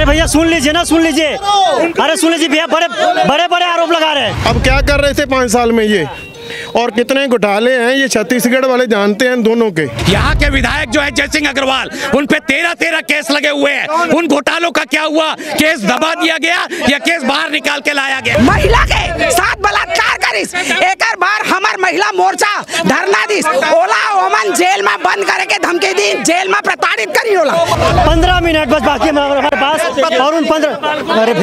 अरे भैया सुन लीजिए ना, सुन लीजिए। अरे सुन लीजिए भैया, बड़े बड़े आरोप लगा रहे हैं। अब क्या कर रहे थे 5 साल में ये, और कितने घोटाले हैं ये छत्तीसगढ़ वाले जानते हैं दोनों के। यहाँ के विधायक जो है जयसिंह अग्रवाल, उन पे 13 केस लगे हुए हैं। उन घोटालों का क्या हुआ? केस दबा दिया गया या केस बाहर निकाल के लाया गया? महिला के साथ बलात्कार करिस, एक बार हमार महिला मोर्चा धरना दिस, ओला ओमन जेल में बंद करे के धमकी दी, जेल में प्रताड़ित करी होला। 15 मिनट बस बाकी हमारे पास, और उन 15 अरे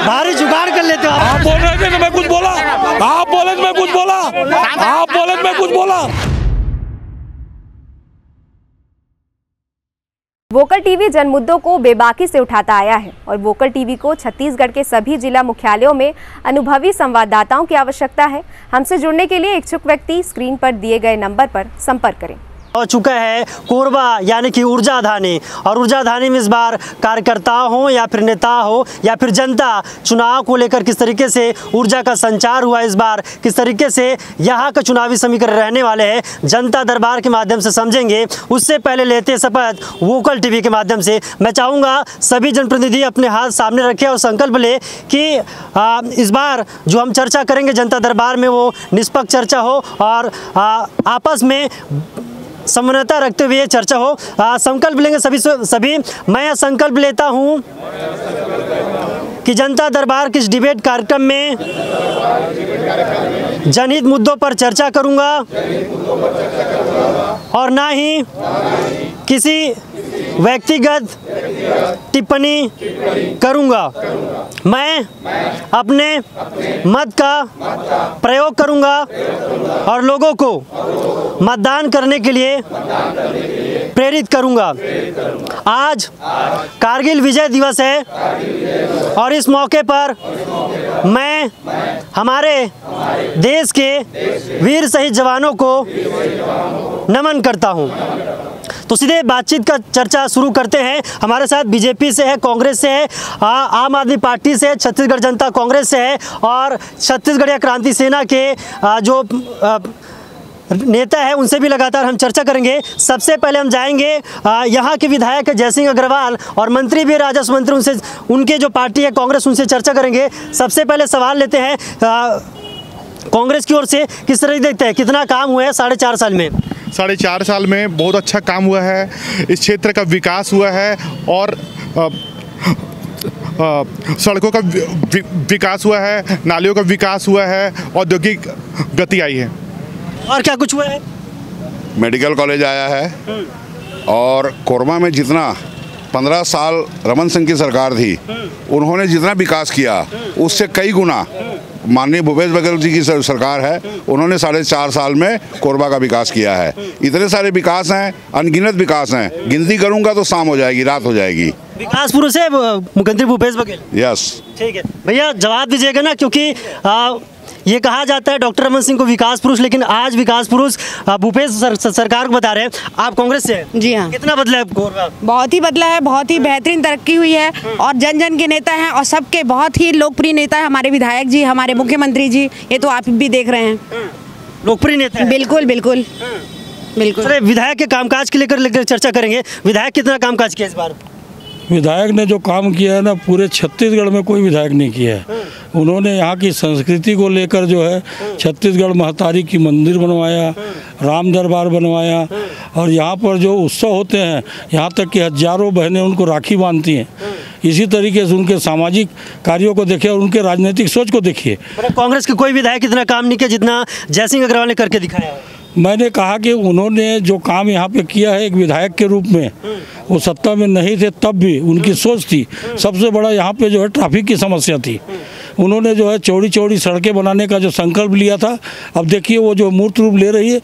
भारी जुगाड़ कर लेते हो आप। बोल रहे थे तो मैं कुछ बोला, आप बोले तो मैं कुछ बोला, आप बोले तो मैं कुछ बोला। वोकल टीवी जन मुद्दों को बेबाकी से उठाता आया है और वोकल टीवी को छत्तीसगढ़ के सभी जिला मुख्यालयों में अनुभवी संवाददाताओं की आवश्यकता है। हमसे जुड़ने के लिए इच्छुक व्यक्ति स्क्रीन पर दिए गए नंबर पर संपर्क करें। हो चुका है कोरबा यानी कि ऊर्जा धानी, और ऊर्जा धानी में इस बार कार्यकर्ता हो या फिर नेता हो या फिर जनता, चुनाव को लेकर किस तरीके से ऊर्जा का संचार हुआ इस बार, किस तरीके से यहाँ का चुनावी समीकरण रहने वाले हैं, जनता दरबार के माध्यम से समझेंगे। उससे पहले लेते शपथ वोकल टीवी के माध्यम से। मैं चाहूँगा सभी जनप्रतिनिधि अपने हाथ सामने रखें और संकल्प ले कि इस बार जो हम चर्चा करेंगे जनता दरबार में वो निष्पक्ष चर्चा हो और आपस में समन्वयता रखते हुए चर्चा हो। संकल्प लेंगे सभी। मैं संकल्प लेता हूं कि जनता दरबार के इस डिबेट कार्यक्रम में जनहित मुद्दों पर चर्चा करूंगा और ना ही किसी व्यक्तिगत टिप्पणी करूंगा। मैं अपने मत का प्रयोग करूंगा और लोगों को मतदान करने के लिए प्रेरित करूंगा। आज कारगिल विजय दिवस है और इस मौके पर मैं हमारे देश के वीर शहीद जवानों को नमन करता हूं। तो सीधे बातचीत का चर्चा शुरू करते हैं। हमारे साथ बीजेपी से है, कांग्रेस से है, आम आदमी पार्टी से है, छत्तीसगढ़ जनता कांग्रेस से है और छत्तीसगढ़ क्रांति सेना के जो नेता है उनसे भी लगातार हम चर्चा करेंगे। सबसे पहले हम जाएंगे यहाँ के विधायक जयसिंह अग्रवाल और मंत्री भी राजस्व मंत्री, उनसे उनके जो पार्टी है कांग्रेस उनसे चर्चा करेंगे। सबसे पहले सवाल लेते हैं कांग्रेस की ओर से, किस तरह देखते हैं कितना काम हुआ है 4.5 साल में? 4.5 साल में बहुत अच्छा काम हुआ है, इस क्षेत्र का विकास हुआ है और सड़कों का विकास हुआ है, नालियों का विकास हुआ है, औद्योगिक गति आई है। और क्या कुछ हुआ है? मेडिकल कॉलेज आया है और कोरबा में जितना 15 साल रमन सिंह की सरकार थी उन्होंने जितना विकास किया उससे कई गुना माननीय भूपेश बघेल जी की सरकार है, उन्होंने 4.5 साल में कोरबा का विकास किया है। इतने सारे विकास हैं, अनगिनत विकास हैं, गिनती करूंगा तो शाम हो जाएगी, रात हो जाएगी। विकास पुरुष है मुख्यमंत्री भूपेश बघेल? यस। ठीक है भैया, जवाब दीजिएगा ना, क्योंकि ये कहा जाता है डॉक्टर रमन सिंह को विकास पुरुष, लेकिन आज विकास पुरुष भूपेश सरकार को बता रहे हैं। आप कांग्रेस से हैं? जी हाँ। कितना बदला है कोरबा? बहुत ही बदला है, बहुत ही बेहतरीन तरक्की हुई है और जन जन के नेता हैं और सबके बहुत ही लोकप्रिय नेता है हमारे विधायक जी, हमारे मुख्यमंत्री जी, ये तो आप भी देख रहे हैं। लोकप्रिय नेता? बिल्कुल बिल्कुल बिल्कुल। विधायक के कामकाज के लेकर चर्चा करेंगे। विधायक कितना कामकाज किया इस बार? विधायक ने जो काम किया है ना, पूरे छत्तीसगढ़ में कोई विधायक नहीं किया है। उन्होंने यहाँ की संस्कृति को लेकर जो है छत्तीसगढ़ महतारी की मंदिर बनवाया, राम दरबार बनवाया और यहाँ पर जो उत्सव होते हैं, यहाँ तक कि हजारों बहनें उनको राखी बांधती हैं। इसी तरीके से उनके सामाजिक कार्यों को देखिए और उनके राजनीतिक सोच को देखिए। कांग्रेस के कोई विधायक इतना काम नहीं किया जितना जयसिंह अग्रवाल ने करके दिखाया है। मैंने कहा कि उन्होंने जो काम यहाँ पे किया है एक विधायक के रूप में, वो सत्ता में नहीं थे तब भी उनकी सोच थी। सबसे बड़ा यहाँ पे जो है ट्रैफिक की समस्या थी, उन्होंने जो है चौड़ी चौड़ी सड़कें बनाने का जो संकल्प लिया था, अब देखिए वो जो मूर्त रूप ले रही है।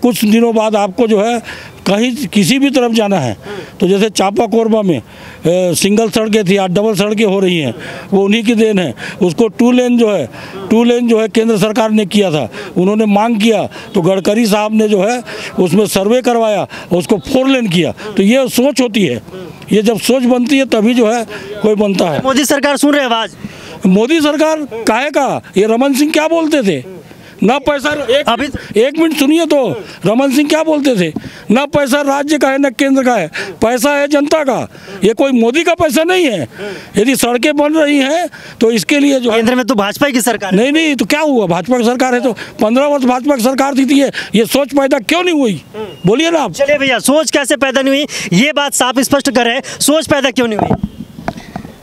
कुछ दिनों बाद आपको जो है कहीं किसी भी तरफ जाना है तो जैसे चापा कोरबा में सिंगल सड़कें थी, आज डबल सड़कें हो रही हैं, वो उन्हीं की देन है। उसको टू लेन जो है केंद्र सरकार ने किया था, उन्होंने मांग किया तो गडकरी साहब ने जो है उसमें सर्वे करवाया, उसको 4 लेन किया। तो ये सोच होती है, ये जब सोच बनती है तभी जो है कोई बनता है। मोदी सरकार सुन रहे आवाज़? मोदी सरकार काहे का? ये रमन सिंह क्या बोलते थे? ना पैसा अभी एक मिनट सुनिए तो, रमन सिंह क्या बोलते थे, ना पैसा राज्य का है ना केंद्र का है, पैसा है जनता का। ये कोई मोदी का पैसा नहीं है। यदि सड़कें बन रही हैं तो इसके लिए जो केंद्र में तो भाजपा की सरकार नहीं नहीं तो क्या हुआ, भाजपा की सरकार है तो 15 वर्ष भाजपा की सरकार थी। ये सोच पैदा क्यों नहीं हुई, बोलिए ना आप। चलिए भैया, सोच कैसे पैदा नहीं हुई ये बात साफ स्पष्ट करें, सोच पैदा क्यों नहीं हुई?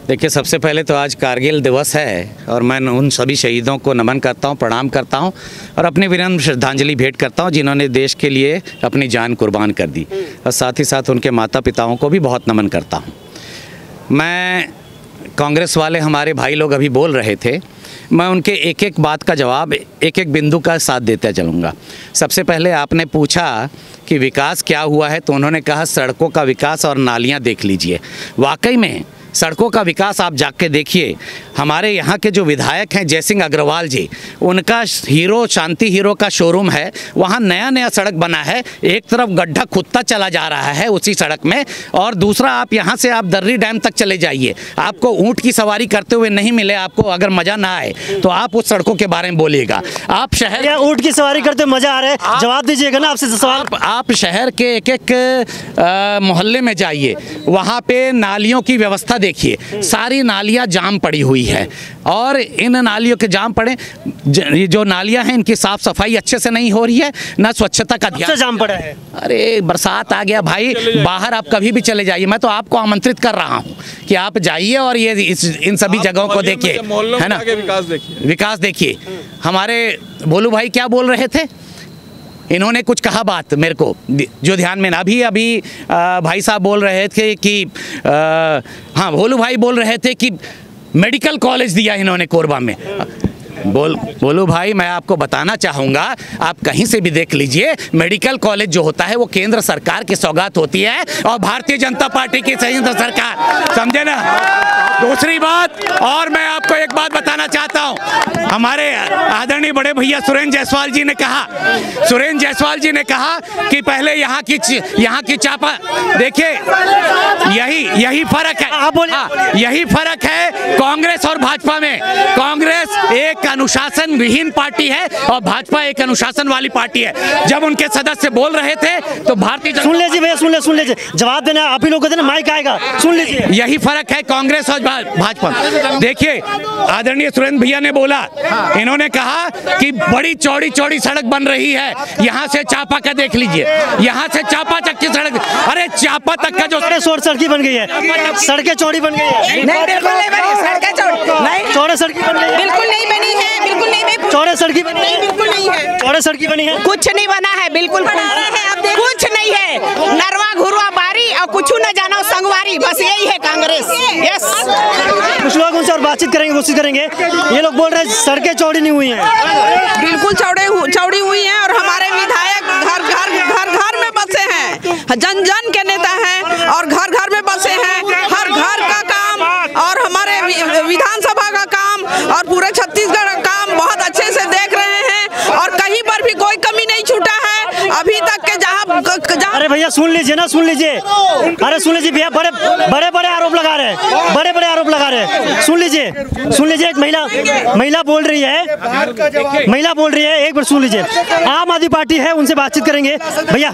देखिए, सबसे पहले तो आज कारगिल दिवस है और मैं उन सभी शहीदों को नमन करता हूं, प्रणाम करता हूं और अपनी विनम्र श्रद्धांजलि भेंट करता हूं जिन्होंने देश के लिए अपनी जान कुर्बान कर दी, और साथ ही साथ उनके माता पिताओं को भी बहुत नमन करता हूं। मैं कांग्रेस वाले हमारे भाई लोग अभी बोल रहे थे, मैं उनके एक एक बात का जवाब एक एक बिंदु का साथ देता चलूँगा। सबसे पहले आपने पूछा कि विकास क्या हुआ है, तो उन्होंने कहा सड़कों का विकास और नालियाँ देख लीजिए। वाकई में सड़कों का विकास आप जाके देखिए। हमारे यहाँ के जो विधायक हैं जयसिंह अग्रवाल जी, उनका हीरो शांति हीरो का शोरूम है, वहाँ नया नया सड़क बना है। एक तरफ गड्ढा खुदता चला जा रहा है उसी सड़क में, और दूसरा आप यहाँ से आप दर्री डैम तक चले जाइए, आपको ऊँट की सवारी करते हुए नहीं मिले। आपको अगर मज़ा ना आए तो आप उस सड़कों के बारे में बोलिएगा। आप शहर ऊँट की सवारी करते मज़ा आ रहा है, जवाब दीजिएगा ना आपसे सवाल। आप शहर के एक एक मोहल्ले में जाइए, वहाँ पे नालियों की व्यवस्था देखिए, सारी नालियाँ जाम पड़ी हुई है, और इन नालियों के जाम पड़े जो नालियाँ हैं इनकी साफ सफाई अच्छे से नहीं हो रही है, ना स्वच्छता का ध्यान। जाम पड़ा है। अरे बरसात आ गया भाई, बाहर आप कभी भी चले जाइए। मैं तो आपको आमंत्रित कर रहा हूँ कि आप जाइए और ये इन सभी जगहों को देखिए, है ना, विकास देखिए। हमारे भोलू भाई क्या बोल रहे थे, इन्होंने कुछ कहा बात मेरे को जो ध्यान में ना, अभी भाई साहब बोल रहे थे कि हाँ, भोलू भाई बोल रहे थे कि मेडिकल कॉलेज दिया इन्होंने कोरबा में। बोलू भाई, मैं आपको बताना चाहूँगा, आप कहीं से भी देख लीजिए, मेडिकल कॉलेज जो होता है वो केंद्र सरकार की सौगात होती है और भारतीय जनता पार्टी की संयुक्त सरकार, समझे ना। दूसरी बात, और मैं आपको एक बात बताना चाहता हूँ, हमारे आदरणीय बड़े भैया सुरेंद्र जायसवाल जी ने कहा कि पहले यहाँ की चापा, देखिए यही फर्क है, यही फर्क है कांग्रेस और भाजपा में। कांग्रेस एक अनुशासन विहीन पार्टी है और भाजपा एक अनुशासन वाली पार्टी है। जब उनके सदस्य बोल रहे थे तो भारतीय, सुन लीजिए भैया, सुन लीजिए, जवाब देना आप ही लोग को देना, माइक आएगा, सुन लीजिए। यही फर्क है कांग्रेस और भाजपा। देखिए, आदरणीय सुरेंद्र भैया ने बोला, इन्होंने कहा कि बड़ी चौड़ी सड़क बन रही है, यहाँ से चापा का देख लीजिए, यहाँ से चापा तक की सड़क। अरे चापा तक का जो सड़कें बन गई है, सड़कें चौड़ी बन गई है, नहीं बिल्कुल नहीं बनी सड़कें चौड़ी, चौड़े सड़कें बन गई है, बिल्कुल नहीं बनी है, बिल्कुल नहीं बनी, चौड़े सड़कें बनी है, बिल्कुल नहीं है, चौड़े सड़कें बनी है, कुछ नहीं बना है, बिल्कुल कुछ नहीं है। नरवा घुरवा बारी और कुछ न जाना संगवारी, बस यही है कांग्रेस। यस, कुछ लोग उनसे और बातचीत करेंगे, कोशिश करेंगे। ये लोग बोल रहे हैं सड़कें चौड़ी नहीं हुई हैं। बिल्कुल चौड़ी हुई हैं, और हमारे विधायक घर में बसे हैं, जन जन के नेता हैं और घर में बसे हैं। हर घर का काम और हमारे विधानसभा का काम और पूरे छत्तीसगढ़ का काम बहुत अच्छे से देख रहे हैं, और कहीं पर भी कोई कमी नहीं छूटा है अभी तक के जहाँ। अरे भैया सुन लीजिए ना, सुन लीजिए, अरे सुन लीजिए भैया, बड़े आरोप लगा रहे हैं, बड़े आरोप लगा रहे हैं। सुन लीजिए, एक महिला बोल रही है, एक बार सुन लीजिए। आम आदमी पार्टी है, उनसे बातचीत करेंगे। भैया,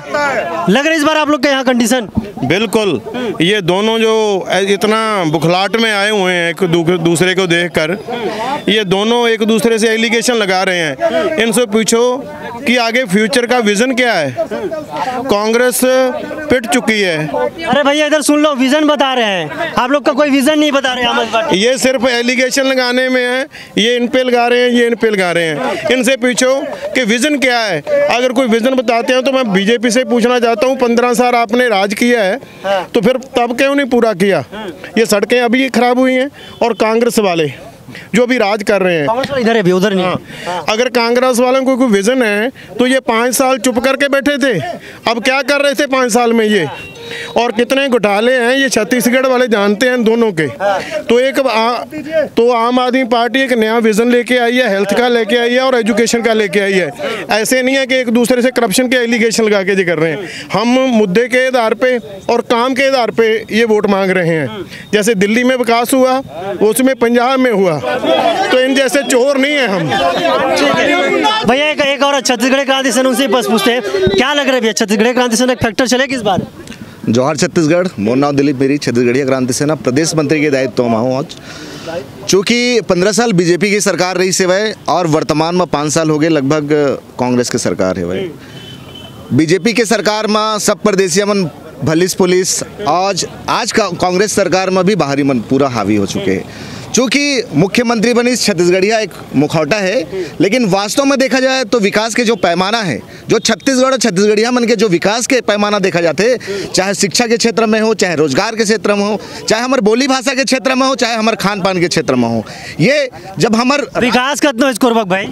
लग रहा है इस बार आप लोग के यहाँ कंडीशन? बिल्कुल, ये दोनों जो इतना बुखलाहट में आए हुए हैं एक दूसरे को देखकर, ये दोनों एक दूसरे से एलिगेशन लगा रहे हैं। इनसे पूछो कि आगे फ्यूचर का विजन क्या है। कांग्रेस पिट चुकी है। अरे भैया इधर सुन लो, विजन बता रहे हैं, आप लोग का कोई विजन नहीं बता रहे हैं। ये सिर्फ एलिगेशन लगाने में है, ये इन पे लगा रहे हैं, ये इन पे लगा रहे हैं। इनसे पूछो कि विजन क्या है। अगर कोई विजन बताते हैं तो मैं बीजेपी से पूछना चाहता हूँ, 15 साल आपने राज किया है, तो फिर तब क्यों नहीं पूरा किया? ये सड़कें अभी खराब हुई हैं, और कांग्रेस वाले जो भी राज कर रहे हैं, इधर है, उधर नहीं। अगर कांग्रेस वालों को कोई विजन है तो ये 5 साल चुप करके बैठे थे। अब क्या कर रहे थे 5 साल में ये? और कितने घोटाले हैं ये छत्तीसगढ़ वाले जानते हैं दोनों के। तो आम आदमी पार्टी एक नया विजन लेके आई है, हेल्थ का लेके आई है और एजुकेशन का लेके आई है। ऐसे नहीं है कि एक दूसरे से करप्शन के एलिगेशन लगा के जी कर रहे हैं। हम मुद्दे के आधार पे और काम के आधार पे ये वोट मांग रहे हैं। जैसे दिल्ली में विकास हुआ उसमें पंजाब में हुआ, तो इन जैसे चोर नहीं है हम। भैया एक और छत्तीसगढ़ क्रांति सेना उनसे बस पूछते हैं, क्या लग रहा है भैया छत्तीसगढ़ क्रांति सेना फैक्टर चलेगी इस बार? जौहर छत्तीसगढ़, मोर नाम दिलीप मेरी, छत्तीसगढ़िया क्रांति सेना प्रदेश मंत्री के दायित्व में हूँ आज। चूँकि 15 साल बीजेपी की सरकार रही से वह, और वर्तमान में 5 साल हो गए लगभग कांग्रेस की सरकार है वह। बीजेपी के सरकार में सब परदेसिया मन भलिस पुलिस, आज कांग्रेस सरकार में भी बाहरी मन पूरा हावी हो चुके हैं। चूँकि मुख्यमंत्री बनी छत्तीसगढ़िया एक मुखौटा है, लेकिन वास्तव में देखा जाए तो विकास के जो पैमाना है, जो छत्तीसगढ़ और छत्तीसगढ़िया मन के जो विकास के पैमाना देखा जाते हैं, चाहे शिक्षा के क्षेत्र में हो, चाहे रोजगार के क्षेत्र में हो, चाहे हमारे बोली भाषा के क्षेत्र में हो, चाहे हमारे खान पान के क्षेत्र में हो, ये जब हमारे विकास कितना है कोरबा भाई?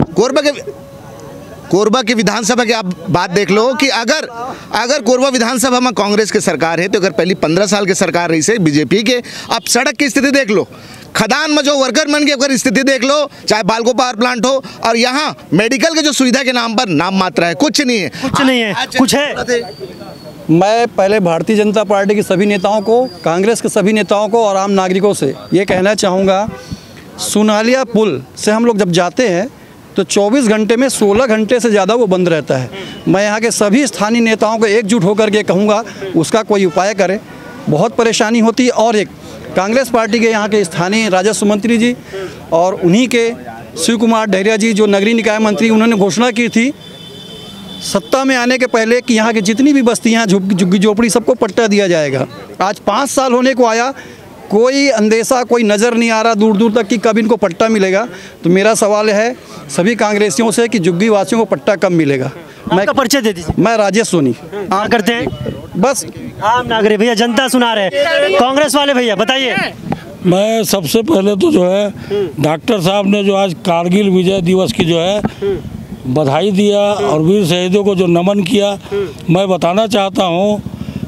कोरबा की विधानसभा की आप बात देख लो कि अगर कोरबा विधानसभा में कांग्रेस की सरकार है, तो अगर पहली 15 साल की सरकार रही से बीजेपी के, आप सड़क की स्थिति देख लो, खदान में जो वर्कर मन की अगर स्थिति देख लो, चाहे बालको पावर प्लांट हो, और यहाँ मेडिकल के जो सुविधा के नाम पर नाम मात्र है, कुछ नहीं है। कुछ है। मैं पहले भारतीय जनता पार्टी के सभी नेताओं को, कांग्रेस के सभी नेताओं को और आम नागरिकों से ये कहना चाहूँगा, सुनालिया पुल से हम लोग जब जाते हैं तो 24 घंटे में 16 घंटे से ज़्यादा वो बंद रहता है। मैं यहाँ के सभी स्थानीय नेताओं को एकजुट होकर के कहूँगा उसका कोई उपाय करें, बहुत परेशानी होती है। और एक कांग्रेस पार्टी के यहाँ के स्थानीय राजस्व मंत्री जी और उन्हीं के शिव कुमार डहरिया जी जो नगरीय निकाय मंत्री, उन्होंने घोषणा की थी सत्ता में आने के पहले कि यहाँ की जितनी भी बस्तियाँ झुग्गी झोपड़ी सबको पट्टा दिया जाएगा। आज 5 साल होने को आया, कोई अंदेशा, कोई नज़र नहीं आ रहा दूर दूर तक कि कब इनको पट्टा मिलेगा। तो मेरा सवाल है सभी कांग्रेसियों से कि झुग्गी वासियों को पट्टा कब मिलेगा। मैं परिचय दे दीजिए। मैं राजेश सोनी। करते हैं बस आम नागरिक। भैया जनता सुना रहे, कांग्रेस वाले भैया बताइए। मैं सबसे पहले तो जो है डॉक्टर साहब ने जो आज कारगिल विजय दिवस की जो है बधाई दिया और वीर शहीदों को जो नमन किया, मैं बताना चाहता हूँ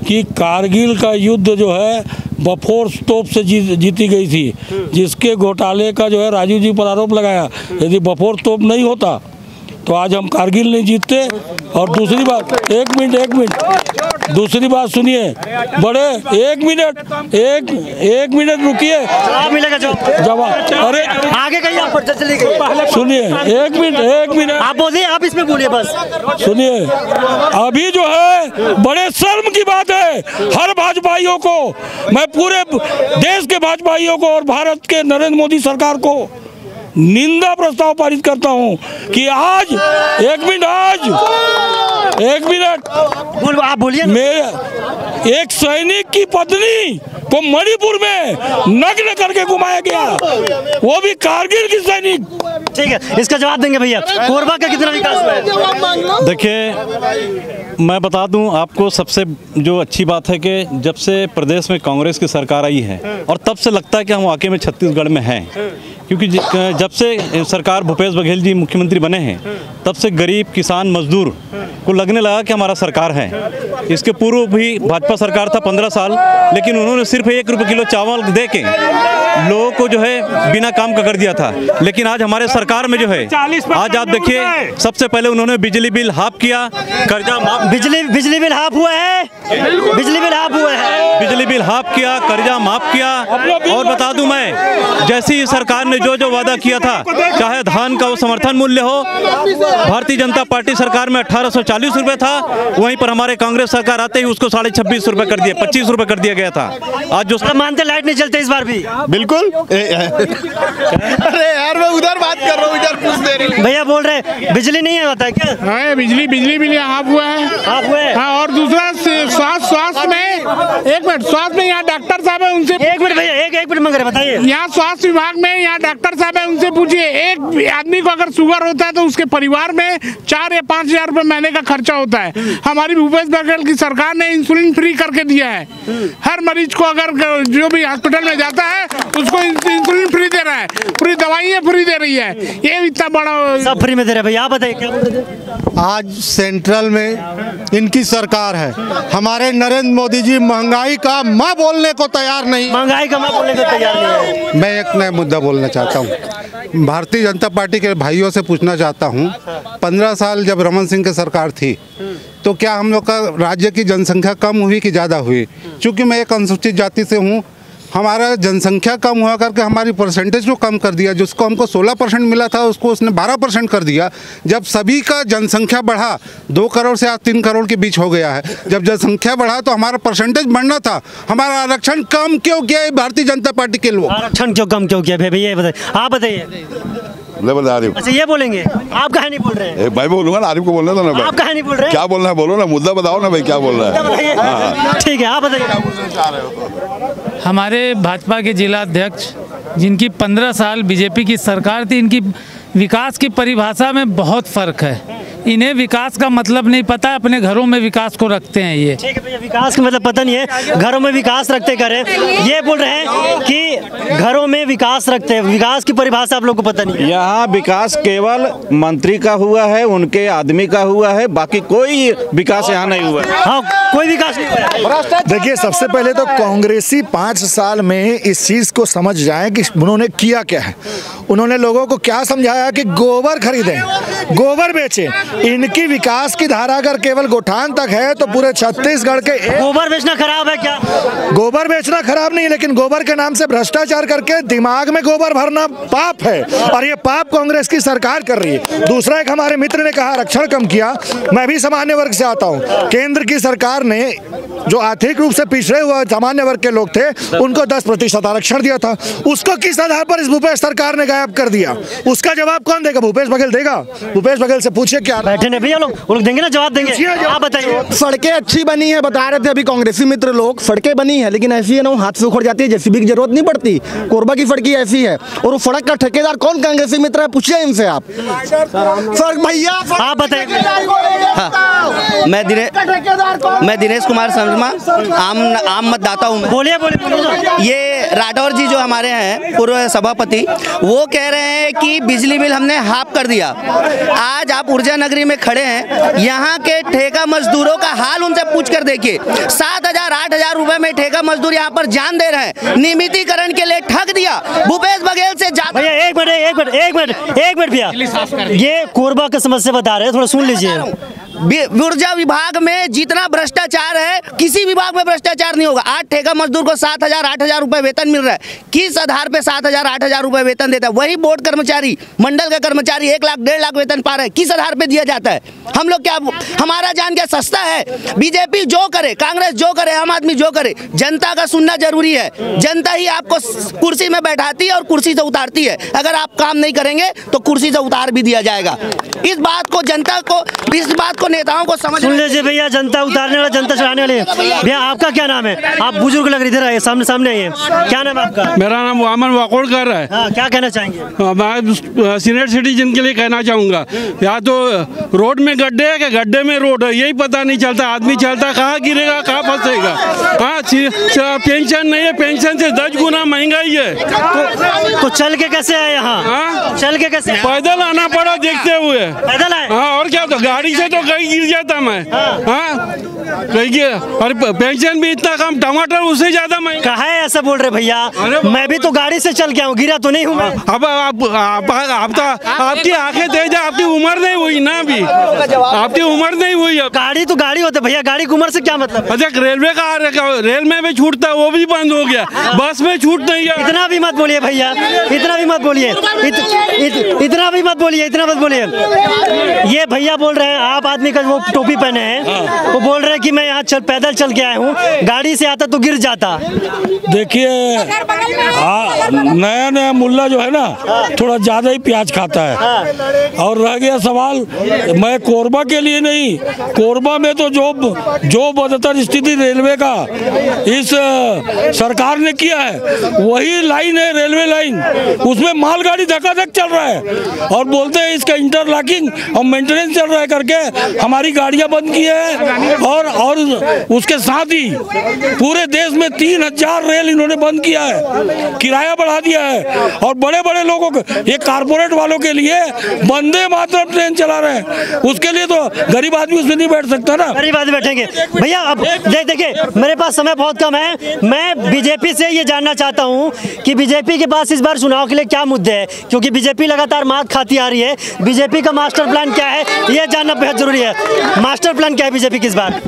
कि कारगिल का युद्ध जो है बफोर्स तोप से जीती गई थी, जिसके घोटाले का जो है राजीव जी पर आरोप लगाया। यदि बफोर्स तोप नहीं होता तो आज हम कारगिल नहीं जीतते। और दूसरी बात, एक मिनट दूसरी बात सुनिए, बड़े एक मिनट रुकिए, मिलेगा जवाब। अरे आगे कहीं आप चली गई, सुनिए, एक मिनट आप बोलिए, आप इसमें बोलिए बस। सुनिए, अभी जो है बड़े शर्म की बात है हर भाजपाइयों को, मैं पूरे देश के भाजपाइयों को और भारत के नरेंद्र मोदी सरकार को निंदा प्रस्ताव पारित करता हूं कि आज एक मिनट आप बोलिए। मेरे एक सैनिक की पत्नी को मणिपुर में नग्न करके घुमाया गया, वो भी कारगिल की सैनिक। ठीक है, इसका जवाब देंगे भैया। कोरबा का कितना विकास हुआ है? देखिए, मैं बता दूं आपको, सबसे जो अच्छी बात है कि जब से प्रदेश में कांग्रेस की सरकार आई है और तब से लगता है कि हम वाकई में छत्तीसगढ़ में हैं, क्योंकि जब से सरकार भूपेश बघेल जी मुख्यमंत्री बने हैं तब से गरीब किसान मजदूर को लगने लगा कि हमारा सरकार है। इसके पूर्व भी भाजपा सरकार था 15 साल, लेकिन उन्होंने सिर्फ 1 रुपये किलो चावल दे के लोगों को जो है बिना काम का कर दिया था। लेकिन आज हमारे सरकार में जो है, आज आप देखिए, सबसे पहले उन्होंने बिजली बिल हाफ किया, कर्जा माफ, बिजली बिल हाफ हुआ है, बिजली बिल हाफ किया, कर्जा माफ किया। और बता दूं मैं, जैसी ही सरकार ने जो वादा किया था, चाहे धान का वो समर्थन मूल्य हो, भारतीय जनता पार्टी सरकार में 1840 रुपए था, वहीं पर हमारे कांग्रेस सरकार आते ही उसको 26.5 रुपए कर दिया, 25 रुपए कर दिया गया था। आज जो मानते लाइट नहीं चलते इस बार भी? बिल्कुल। अरे यार, मैं उधर बात कर रहा हूँ, इधर पूछ दे रही। भैया बोल रहे बिजली नहीं है, होता है क्या? हाँ, बिजली बिल हाफ हुआ है। हाँ, और दूसरा स्वास्थ्य में, एक मिनट, स्वास्थ्य में यहाँ डॉक्टर साहब है, उनसे एक मिनट भैया, एक मिनट मगर बताइए। यहाँ स्वास्थ्य विभाग में यहाँ डॉक्टर साहब है, उनसे पूछिए, एक आदमी को अगर शुगर होता है तो उसके परिवार में 4 या 5 हजार रुपए महीने का खर्चा होता है। हमारी भूपेश बघेल की सरकार ने इंसुलिन फ्री करके दिया है। हर मरीज को अगर जो भी हॉस्पिटल में जाता है उसको इंसुलिन फ्री दे रहा है, पूरी दवाइयाँ फ्री दे रही है। ये इतना बड़ा सब फ्री में दे रहे हैं। भैया आप बताइए क्या बोल रहे थे? आज सेंट्रल में इनकी सरकार है। हमारे नरेंद्र मोदी जी महंगाई का माँ बोलने को तैयार नहीं, महंगाई का माँ बोलने को तैयार नहीं है। मैं एक नया मुद्दा बोलना चाहता हूँ, भारतीय जनता पार्टी के भाइयों से पूछना चाहता हूँ, 15 साल जब रमन सिंह की सरकार थी तो क्या हम लोग का राज्य की जनसंख्या कम हुई कि ज़्यादा हुई? चूँकि मैं एक अनुसूचित जाति से हूँ, हमारा जनसंख्या कम हुआ करके हमारी परसेंटेज को कम कर दिया। जिसको हमको 16% मिला था उसको उसने 12% कर दिया। जब सभी का जनसंख्या बढ़ा, 2 करोड़ से आज 3 करोड़ के बीच हो गया है। जब जनसंख्या बढ़ा तो हमारा परसेंटेज बढ़ना था, हमारा आरक्षण कम क्यों किया है भारतीय जनता पार्टी के लोग? आरक्षण क्यों कम क्यों किया भैया, बताइए, आप बताइए। अच्छा ये बोलेंगे, आप कहाँ नहीं बोल रहे हैं? भाई बोलूंगा ना, आरिफ को बोलना था ना। आप कहाँ नहीं बोल रहे हैं? क्या बोलना है बोलो ना, मुद्दा बताओ ना भाई, क्या बोल रहा है? ठीक है, आप बताइए। हमारे भाजपा के जिला अध्यक्ष जिनकी 15 साल बीजेपी की सरकार थी, इनकी विकास की परिभाषा में बहुत फर्क है। इन्हें विकास का मतलब नहीं पता, अपने घरों में विकास को रखते हैं ये। ठीक है भैया, विकास का मतलब पता नहीं है, घरों में विकास रखते करें। ये बोल रहे हैं कि घरों में विकास रखते हैं, विकास की परिभाषा आप लोग को पता नहीं है। यहाँ विकास केवल मंत्री का हुआ है, उनके आदमी का हुआ है, बाकी कोई विकास यहाँ नहीं हुआ है। हाँ, कोई विकास नहीं हुआ। देखिए, सबसे पहले तो कांग्रेसी 5 साल में इस चीज़ को समझ जाए कि उन्होंने किया क्या है। उन्होंने लोगों को क्या समझाया कि गोबर खरीदें, गोबर बेचें। इनकी विकास की धारा अगर केवल गोठान तक है तो पूरे छत्तीसगढ़ के गोबर बेचना खराब है क्या? गोबर बेचना खराब नहीं है, लेकिन गोबर के नाम से भ्रष्टाचार करके दिमाग में गोबर भरना पाप है, और ये पाप कांग्रेस की सरकार कर रही है। दूसरा, एक हमारे मित्र ने कहा आरक्षण कम किया। मैं भी सामान्य वर्ग से आता हूँ। केंद्र की सरकार ने जो आर्थिक रूप से पिछड़े हुए सामान्य वर्ग के लोग थे उनको 10% आरक्षण दिया था। उसको किस आधार पर इस भूपेश सरकार ने गायब कर दिया? उसका जवाब कौन देगा? भूपेश बघेल देगा? भूपेश बघेल से पूछिए क्या बैठे ने भैया, लोग देंगे ना, जवाब देंगे। आप बताइए। सड़कें अच्छी बनी है, बता रहे थे अभी कांग्रेसी मित्र लोग, सड़कें बनी है लेकिन ऐसी है ना, हाथ से उखड़ जाती है, जेसीबी की जरूरत नहीं पड़ती। कोरबा की सड़क ऐसी है, और वो सड़क का ठेकेदार कौन कांग्रेसी मित्र है, पूछिए इनसे आप। सर भैया आप बताइए। मैं दिनेश कुमार शर्मा, आम मतदाता हूँ। बोलिए बोलिए। ये राठौर जी जो हमारे हैं पूर्व सभापति, वो कह रहे हैं कि बिजली बिल हमने हाफ कर दिया। आज आप ऊर्जा नगरी में खड़े हैं, यहाँ के ठेका मजदूरों का हाल उनसे पूछ कर देखिए। 7,000-8,000 रुपए में ठेका मजदूर यहाँ पर जान दे रहे हैं। नियमितीकरण के लिए ठग दिया भूपेश बघेल से ज्यादा। भैया एक मिनट भैया, ये कोरबा की समस्या बता रहे हैं, थोड़ा सुन लीजिए। ऊर्जा विभाग में जितना भ्रष्टाचार है, किसी विभाग में भ्रष्टाचार नहीं होगा। आज ठेका मजदूर को 7,000-8,000 रुपए वेतन मिल रहा है। किस आधार पे 7,000-8,000 रुपए वेतन देता है? वही बोर्ड कर्मचारी, मंडल का कर्मचारी 1 लाख 1.5 लाख वेतन पा रहा है। किस आधार पे दिया जाता है? हम लोग क्या, हमारा जान क्या सस्ता है? बीजेपी जो करे, कांग्रेस जो करे, आम आदमी जो करे, जनता का सुनना जरूरी है। जनता ही आपको कुर्सी में बैठाती है और कुर्सी से उतारती है। अगर आप काम नहीं करेंगे तो कुर्सी से उतार भी दिया जाएगा। इस बात को जनता को, इस बात को नेताओं को समझ सुन लीजिए भैया, जनता उतारने वाला, जनता चढ़ाने वाले। भैया आपका क्या नाम है? आप बुजुर्ग लग रहे, इधर आइए, सामने आइए। क्या नाम है आपका? मेरा नाम वामन वाकोड़कर है। हाँ, क्या कहना चाहेंगे? मैं सीनियर सिटीजन के लिए कहना चाहूँगा, या तो रोड में गड्ढे है कि गड्ढे में रोड है, यही पता नहीं चलता। आदमी चलता कहाँ गिरेगा, कहाँ फंसेगा। हाँ, पेंशन नहीं है, पेंशन से 10 गुना महंगाई है। तो चल के कैसे आए यहाँ? चल के कैसे? पैदल आना पड़ा देखते हुए। पैदल आए? हाँ, और क्या, तो गाड़ी से तो कहीं गिर जाता मैं। हाँ, और पेंशन भी इतना कम, टमाटर उससे ज्यादा महंगा। कहा है ऐसा बोल रहे भैया? मैं भी तो गाड़ी से चल के आऊँ, गिरा तो नहीं हूँ मैं। अब आपकी आंखें तेज है, आपकी उम्र नहीं हुई ना अभी, आपकी उम्र नहीं हुई। गाड़ी तो गाड़ी होता है भैया, गाड़ी की उम्र से क्या मतलब? अच्छा, रेलवे का रेल में भी छूटता है, वो भी बंद हो गया। बस में छूट नहीं है। इतना भी मत बोलिए भैया, इतना भी मत बोलिए, इतना भी मत बोलिए, इतना मत बोलिए। ये भैया बोल रहे हैं, आप आदमी का वो टोपी पहने हैं, वो बोल रहे हैं कि मैं यहाँ पैदल चल के आया हूँ, गाड़ी से आता तो गिर जाता। देखिए, नया मुल्ला जो है ना, थोड़ा ज्यादा ही प्याज खाता है। और रह गया सवाल, मैं कोरबा के लिए नहीं, कोरबा में तो जो बदतर स्थिति रेलवे का इस सरकार ने किया है, वही लाइन है रेलवे लाइन, उसमें मालगाड़ी धक्का-धक चल रहा है, और बोलते हैं इसका इंटरलॉकिंग और मेंटेनेंस चल रहा है करके हमारी गाड़ियां बंद की है। और उसके साथ ही पूरे देश में 3,000 रेल रेल इन्होंने बंद किया है, किराया बढ़ा दिया है, और बड़े बड़े लोगों को, ये कारपोरेट वालों के लिए वंदे मातरम ट्रेन चला रहे हैं, उसके लिए तो गरीब आदमी उसमें नहीं बैठ सकता ना। गरीब आदमी बैठेंगे भैया। अब देखिए मेरे पास समय बहुत कम है, मैं बीजेपी से ये जानना चाहता हूँ कि बीजेपी के पास इस बार चुनाव के लिए क्या मुद्दे हैं, क्योंकि बीजेपी लगातार मात खाती आ रही है। बीजेपी का मास्टर प्लान क्या है ये जानना बेहद जरूरी है। मास्टर प्लान क्या है बीजेपी की इस बार?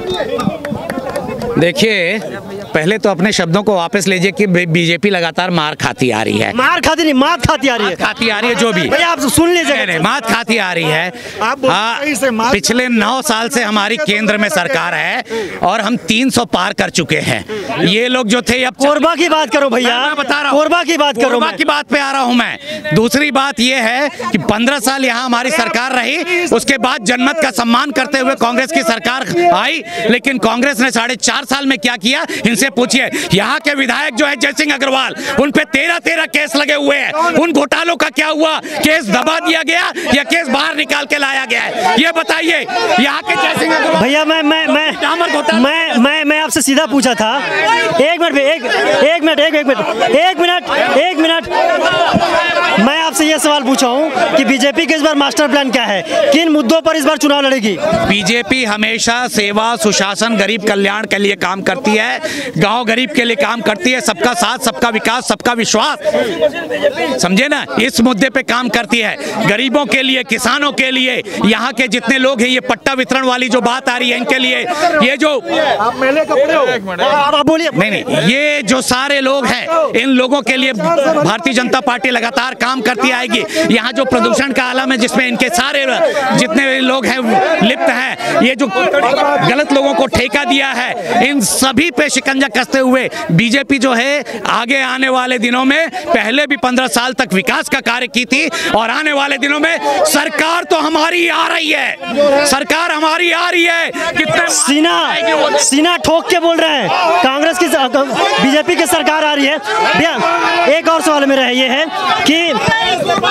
देखिए, पहले तो अपने शब्दों को वापस लीजिए कि बीजेपी लगातार मार खाती आ रही है। मार खाती नहीं, मात खाती आ रही है। खाती आ रही है जो भी भैया आप सुन लीजिए, मात खाती आ रही है। पिछले 9 साल से हमारी केंद्र में सरकार है और हम 300 पार कर चुके हैं। ये लोग जो थे, अब कोरबा की बात करो भैया, मैं बता रहा हूँ, कोरबा की बात करो, कोरबा की बात पे आ रहा हूँ मैं। दूसरी बात ये है कि 15 साल यहाँ हमारी सरकार रही, उसके बाद जनमत का सम्मान करते हुए कांग्रेस की सरकार आई, लेकिन कांग्रेस ने 4.5 साल में क्या किया इनसे पूछिए। यहाँ के विधायक जो है जयसिंह अग्रवाल, उन पे 13 केस लगे हुए हैं। उन घोटालों का क्या हुआ? केस दबा दिया गया या केस बाहर निकाल के लाया गया है? ये बताइए। यहाँ के जयसिंह अग्रवाल भैया मैं आपसे सीधा पूछा था। एक मिनट मैं आपसे ये सवाल पूछा हूँ कि बीजेपी के इस बार मास्टर प्लान क्या है, किन मुद्दों पर इस बार चुनाव लड़ेगी? बीजेपी हमेशा सेवा, सुशासन, गरीब कल्याण के लिए काम करती है, गांव गरीब के लिए काम करती है, सबका साथ, सबका विकास, सबका विश्वास, समझे ना, इस मुद्दे पे काम करती है। गरीबों के लिए, किसानों के लिए, यहाँ के जितने लोग हैं, ये पट्टा वितरण वाली जो बात आ रही है इनके लिए, ये जो आप बोलिए, नहीं, ये जो सारे लोग हैं, इन लोगों के लिए भारतीय जनता पार्टी लगातार काम करती आएगी। यहाँ जो प्रदूषण का आलम है, जिसमें इनके सारे जितने लोग हैं लिप्त हैं, ये जो गलत लोगों को ठेका दिया है, इन सभी पे शिकंजा कसते हुए बीजेपी जो है आगे आने वाले दिनों में, पहले भी 15 साल तक विकास का कार्य की थी, और आने वाले दिनों में सरकार तो हमारी आ रही है, सरकार हमारी आ रही है। कितने सीना ठोक के बोल रहे हैं, कांग्रेस की बीजेपी की सरकार आ रही है। भैया एक और सवाल मेरा ये है कि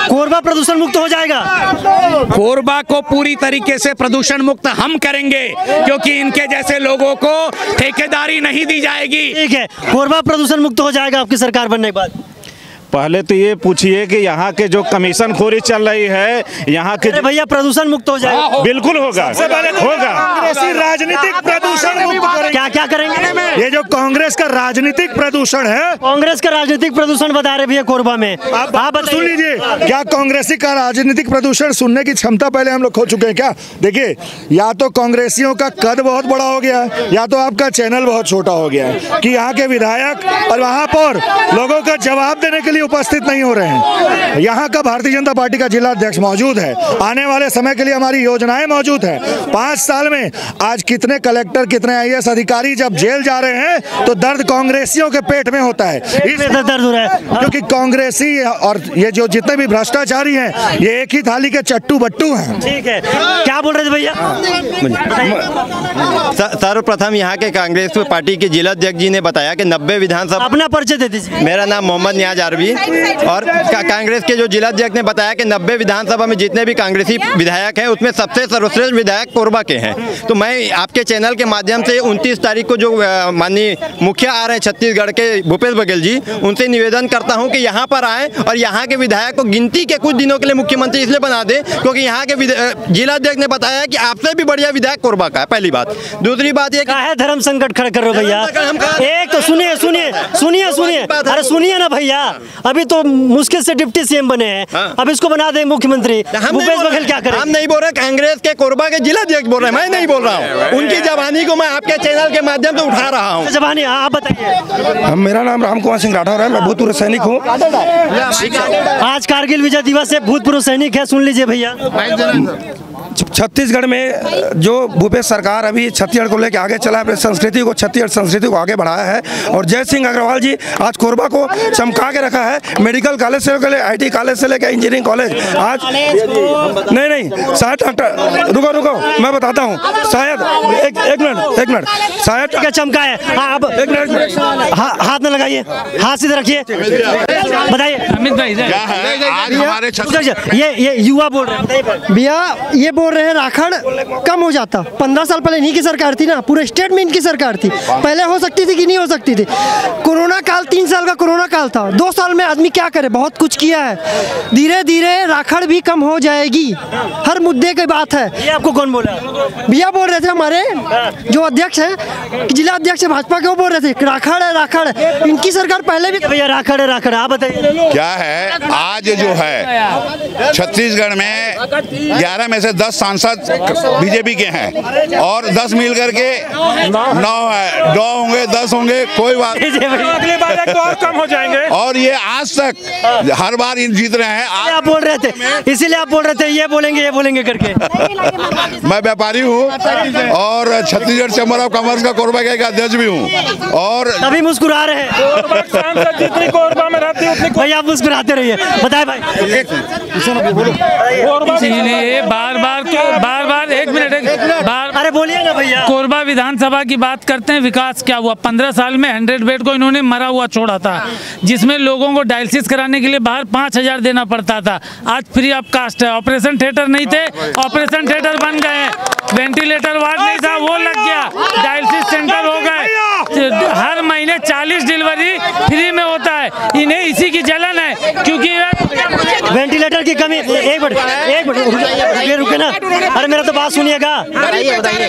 कोरबा प्रदूषण मुक्त हो जाएगा? कोरबा को पूरी तरीके से प्रदूषण मुक्त हम करेंगे, क्योंकि इनके जैसे लोगों को ठेकेदारी नहीं दी जाएगी। ठीक है, कोरबा प्रदूषण मुक्त हो जाएगा आपकी सरकार बनने के बाद? पहले तो ये पूछिए कि यहाँ के जो कमीशन खोरी चल रही है, यहाँ के भैया प्रदूषण मुक्त हो जाएगा? बिल्कुल होगा, होगा। राजनीतिक प्रदूषण मुक्त क्या करेंगे? ये जो कांग्रेस का राजनीतिक प्रदूषण है, कांग्रेस का राजनीतिक प्रदूषण बता रहे भैया कोरबा में, आप सुन लीजिए। क्या कांग्रेसी का राजनीतिक प्रदूषण सुनने की क्षमता पहले हम लोग खो चुके हैं क्या? देखिए, या तो कांग्रेसियों का कद बहुत बड़ा हो गया है, या तो आपका चैनल बहुत छोटा हो गया है कि यहाँ के विधायक और वहाँ पर लोगों का जवाब देने के लिए उपस्थित नहीं हो रहे हैं। यहाँ का भारतीय जनता पार्टी का जिला अध्यक्ष मौजूद है, आने वाले समय के लिए हमारी योजनाएं मौजूद है। 5 साल में आज कितने कलेक्टर, कितने IAS अधिकारी जब जेल जा रहे हैं, तो दर्द कांग्रेसियों के पेट में होता है। दर्द हो रहा है क्योंकि कांग्रेसी और ये जो जितने भी भ्रष्टाचारी हैं, ये एक ही थाली के चट्टू बट्टू हैं। ठीक है, क्या बोल रहे थे भैया? सर्वप्रथम यहाँ के कांग्रेस पार्टी के जिला अध्यक्ष जी ने बताया कि 90 विधानसभा, अपना परिचय दे दीजिए। मेरा नाम मोहम्मद नियाज आरवी, और कांग्रेस के जो जिला अध्यक्ष ने बताया कि 90 विधानसभा में जितने भी कांग्रेसी विधायक हैं, उसमें सबसे सर्वश्रेष्ठ विधायक कोरबा के हैं। तो मैं आपके चैनल के माध्यम से 29 तारीख को जो माननीय मुखिया आ रहे हैं छत्तीसगढ़ के भूपेश बघेल जी, उनसे निवेदन करता हूं कि यहां पर आएं और यहां के विधायक को गिनती के कुछ दिनों के लिए मुख्यमंत्री इसलिए बना दें क्योंकि यहां के जिला अध्यक्ष ने बताया कि आपसे भी बढ़िया विधायक कोरबा का है। पहली बात। दूसरी बात ये है धर्म संकट खड़ा कर रहे हो भैया। एक तो सुनिए, अरे सुनिए ना भैया, अभी तो मुश्किल से डिप्टी CM बने हैं, अब इसको बना दें मुख्यमंत्री। भूपेश बघेल क्या करें? हम नहीं बोल रहे, कांग्रेस के कोरबा के जिला अध्यक्ष बोल रहे हैं, मैं नहीं बोल रहा हूँ। उनकी जवानी को मैं आपके चैनल के माध्यम से उठा रहा हूँ। जवानी आप बताइए। मेरा नाम रामकुमार सिंह राठौर है, मैं भूतपूर्व सैनिक हूँ। आज कारगिल विजय दिवस है, भूतपूर्व सैनिक है, सुन लीजिए भैया। छत्तीसगढ़ में जो भूपेश सरकार अभी छत्तीसगढ़ को लेकर आगे चला है, अपनी संस्कृति को, छत्तीसगढ़ संस्कृति को आगे बढ़ाया है, और जयसिंह अग्रवाल जी आज कोरबा को चमका के रखा है। मेडिकल कॉलेज से लेकर IT कॉलेज से लेकर इंजीनियरिंग कॉलेज आज नहीं शायद रुको मैं बताता हूँ, शायद एक मिनट शायद क्या चमका है? अब एक मिनट हाथ न लगाइए, हाथ सीधे रखिए, बताइए अमित भाई। ये युवा बोल रहे हैं भैया, ये बोल रहे हैं राखड़ कम हो जाता। 15 साल पहले इनकी सरकार थी ना, पूरे स्टेट में इनकी सरकार थी, पहले हो सकती थी कि नहीं हो सकती थी। कोरोना काल 3 साल का कोरोना काल था, 2 साल में आदमी क्या करे, बहुत कुछ किया है। धीरे धीरे राखड़ भी कम हो जाएगी, हर मुद्दे की बात है। ये आपको कौन बोला? भैया बोल रहे थे हमारे जो अध्यक्ष है, जिला अध्यक्ष है भाजपा के, वो बोल रहे थे राखड़ है राखड़ है। इनकी सरकार पहले भी भैया राखड़ है राखड़, आप बताइए क्या है। आज जो है छत्तीसगढ़ में 11 में से 10 सांसद बीजेपी के हैं और 10 मिल करके 9 है, 2 होंगे 10 होंगे कोई बात अगली बार एक तो और कम हो जाएंगे। और ये आज तक हर बार इन जीत रहे हैं। आप बोल रहे थे, इसीलिए आप बोल रहे थे ये बोलेंगे करके। मैं व्यापारी हूँ और छत्तीसगढ़ चैम्बर ऑफ कॉमर्स का कोरबा का एक अध्यक्ष भी हूँ और तभी मुस्कुरा रहे हैं। जितनी कोरबा में रहती है भाई आप मुस्कुराते रहिए। बताए भाई, बार 1 मिनट अरे बोलिए ना भैया। कोरबा विधानसभा की बात करते हैं, विकास क्या हुआ? 15 साल में 100 बेड को इन्होंने मरा हुआ छोड़ा था, जिसमें लोगों को डायलिसिस कराने के लिए बाहर 5000 देना पड़ता था। आज फ्री ऑफ कास्ट है। ऑपरेशन थिएटर नहीं थे, ऑपरेशन थिएटर बन गए। वेंटिलेटर वार्ड नहीं था, वो लग गया। डायलिसिस सेंटर हो गए। हर महीने 40 डिलीवरी फ्री में होता है। इन्हें इसी की जलन है, क्योंकि वेंटिलेटर की कमी। एक मिनट रुके ना, अरे मेरा तो बात सुनिएगा।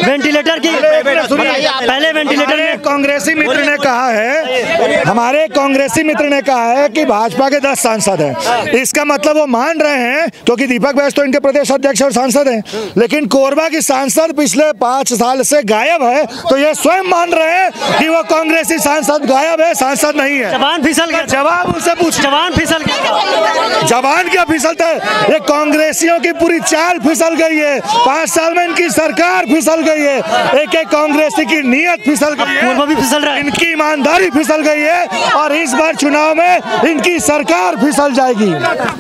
वेंटिलेटर की पहले वेंटिलेटर में कांग्रेसी मित्र ने कहा है, हमारे कांग्रेसी मित्र ने कहा है कि भाजपा के 10 सांसद हैं। इसका मतलब वो मान रहे हैं, क्योंकि दीपक बैस तो इनके प्रदेश अध्यक्ष और सांसद हैं, लेकिन कोरबा की सांसद पिछले 5 साल से गायब है। तो ये स्वयं मान रहे हैं कि वो कांग्रेसी सांसद गायब है, सांसद नहीं है। जवान फिसल गया। जवाब उनसे पूछ। जवान फिसल गया। जवान क्या फिसलता है? ये कांग्रेसियों की पूरी चाल फिसल गई है। 5 साल में इनकी सरकार फिसल गई है। एक कांग्रेसी की नीयत फिसल गई है, कोरबा भी फिसल रहा है, इनकी ईमानदारी फिसल गई है और इस बार चुनाव में इनकी सरकार फिसल जाएगी।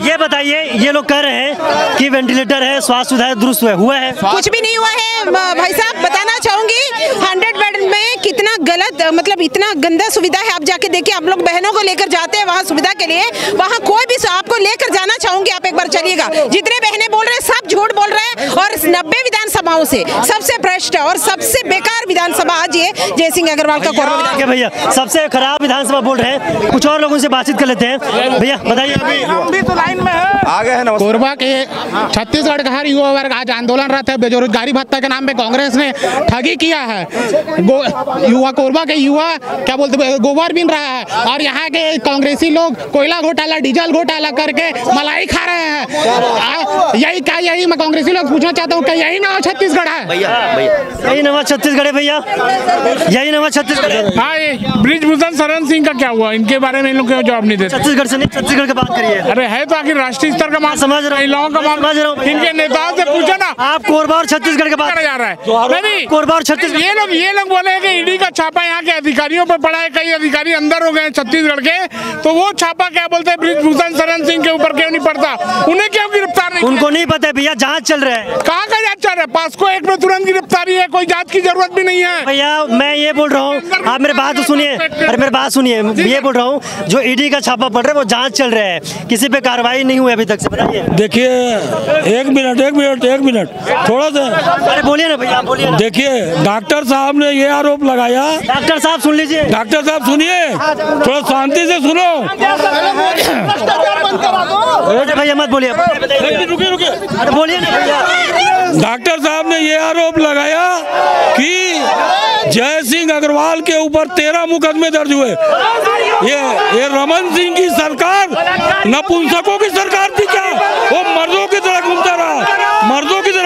ये बताइए, ये लोग कह रहे हैं कि वेंटिलेटर है, स्वास्थ्य सुविधा दुरुस्त हुआ है। कुछ भी नहीं हुआ है भाई साहब। बताना चाहूंगी 100 बेड में कितना गलत, मतलब इतना गंदा सुविधा है। आप जाके देखिए, आप लोग बहनों को लेकर जाते हैं वहाँ सुविधा के लिए, वहाँ कोई भी आपको लेकर जाना चाहूंगी, आप एक बार चलिएगा। जितने बहनें बोल रहे हैं सब झूठ बोल रहे हैं और 90 विधानसभाओं से सबसे भ्रष्ट और सबसे बेकार विधानसभा आज ये जयसिंह अग्रवाल का कोरबा विधानसभा। भैया सबसे खराब विधानसभा बोल रहे हैं। कुछ और लोगों से बातचीत कर लेते हैं। भैया बताइए, हम भी तो लाइन में है। आगे है कोरबा के छत्तीसगढ़ का हर युवा वर्ग आज आंदोलन रहता है। बेरोजगारी भत्ता के नाम पे कांग्रेस ने ठगी किया है। युवा कोरबा के युवा क्या बोलते गोबर बीन रहा है और यहाँ के कांग्रेसी लोग कोयला घोटाला, डीजल घोटाला करके मलाई खा रहे हैं। यही मैं कांग्रेसी लोग पूछना चाहता हूँ, क्या यही नवा छत्तीसगढ़ है? यही नवा छत्तीसगढ़ है भैया, यही नवा छत्तीसगढ़ है। हाँ, ब्रिजभूषण शरण सिंह का क्या हुआ? इनके बारे में इन लोग क्यों जवाब नहीं देते? छत्तीसगढ़ से नहीं, छत्तीसगढ़ की बात करिए। अरे है तो आखिर राष्ट्रीय स्तर का मामला, समझ रहा हूँ। इनके नेताओं से पूछो ना। आप कोरबा और छत्तीसगढ़ के बात जा रहा है। नहीं, कोरबा और छत्तीसगढ़ ये लोग बोले हैं कि ईडी का छापा यहाँ के अधिकारियों पर पड़ा है, कई अधिकारी अंदर हो गए छत्तीसगढ़ के, तो वो छापा क्या बोलते हैं ब्रिजभूषण शरण सिंह के ऊपर क्यों नहीं पड़ता? उन्हें क्यों गिरफ्तार नहीं? उनको नहीं पता भैया, जांच चल रहा है। कहाँ का जांच चल रहा है? पास्को एक्ट में तुरंत गिरफ्तारी है, कोई जांच की जरूरत भी नहीं है। भैया मैं ये बोल रहा हूँ, आप मेरे बात तो सुनिए। अरे मेरी बात सुनिए, ये बोल रहा हूँ जो ईडी का छापा पड़ रहा है वो जांच चल रहा है, किसी पे कार्रवाई नहीं हुई अभी तक से। बताइए। देखिए, एक मिनट थोड़ा सा। अरे बोलिए ना भैया, बोलिए। देखिए, डॉक्टर साहब ने ये आरोप लगाया। डॉक्टर साहब सुन लीजिए, डॉक्टर साहब सुनिए, थोड़ा शांति से सुनो। भैया मत बोलिए, रुकिए। अरे बोलिए ना भैया। डॉक्टर साहब ने ये आरोप लगाया कि जयसिंह अग्रवाल के ऊपर 13 मुकदमे दर्ज हुए। ये रमन सिंह की सरकार नपुंसकों की सरकार थी क्या? वो मर्दों की तरह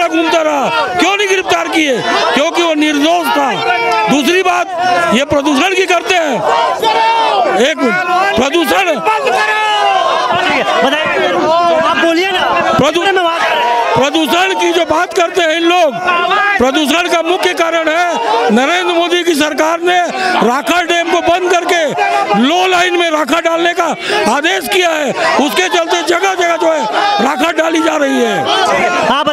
घूमता रहा, क्यों नहीं गिरफ्तार किए? क्योंकि वो निर्दोष था। दूसरी बात, ये प्रदूषण की करते हैं। एक मिनट, प्रदूषण आप बोलिए ना। प्रदूषण की जो बात करते हैं इन लोग, प्रदूषण का मुख्य कारण है नरेंद्र मोदी की सरकार ने राखा डैम को बंद करके लो लाइन में राखा डालने का आदेश किया है। उसके चलते जगह जगह जो है राखा डाली जा रही है। आप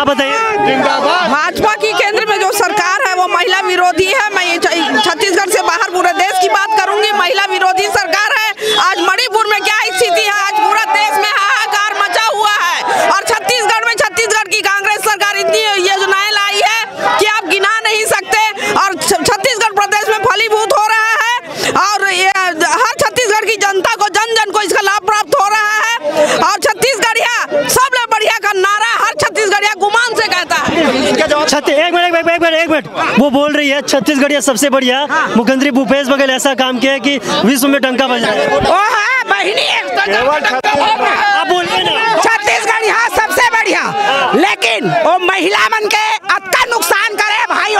बताइए। भाजपा की केंद्र में जो सरकार है वो महिला विरोधी है। मैं छत्तीसगढ़ से बाहर पूरे देश की बात करूंगी, महिला विरोधी सरकार है। आज मणिपुर में क्या स्थिति है, आज पूरा देश में हाहाकार मचा हुआ है और छत्तीसगढ़ में छत्तीसगढ़ की कांग्रेस सरकार इतनी योजनाएं लाई है कि आप गिना नहीं सकते और छत्तीसगढ़ प्रदेश में फलीभूत हो रहा है। और एक मिनट वो बोल रही है छत्तीसगढ़ सबसे बढ़िया। मुख्यमंत्री भूपेश बघेल ऐसा काम किया है कि विश्व में डंका बजा है। आप बोलिए ना, छत्तीसगढ़ यहाँ सबसे बढ़िया, लेकिन वो महिला मन के अत्ता नुकसान करे भाई।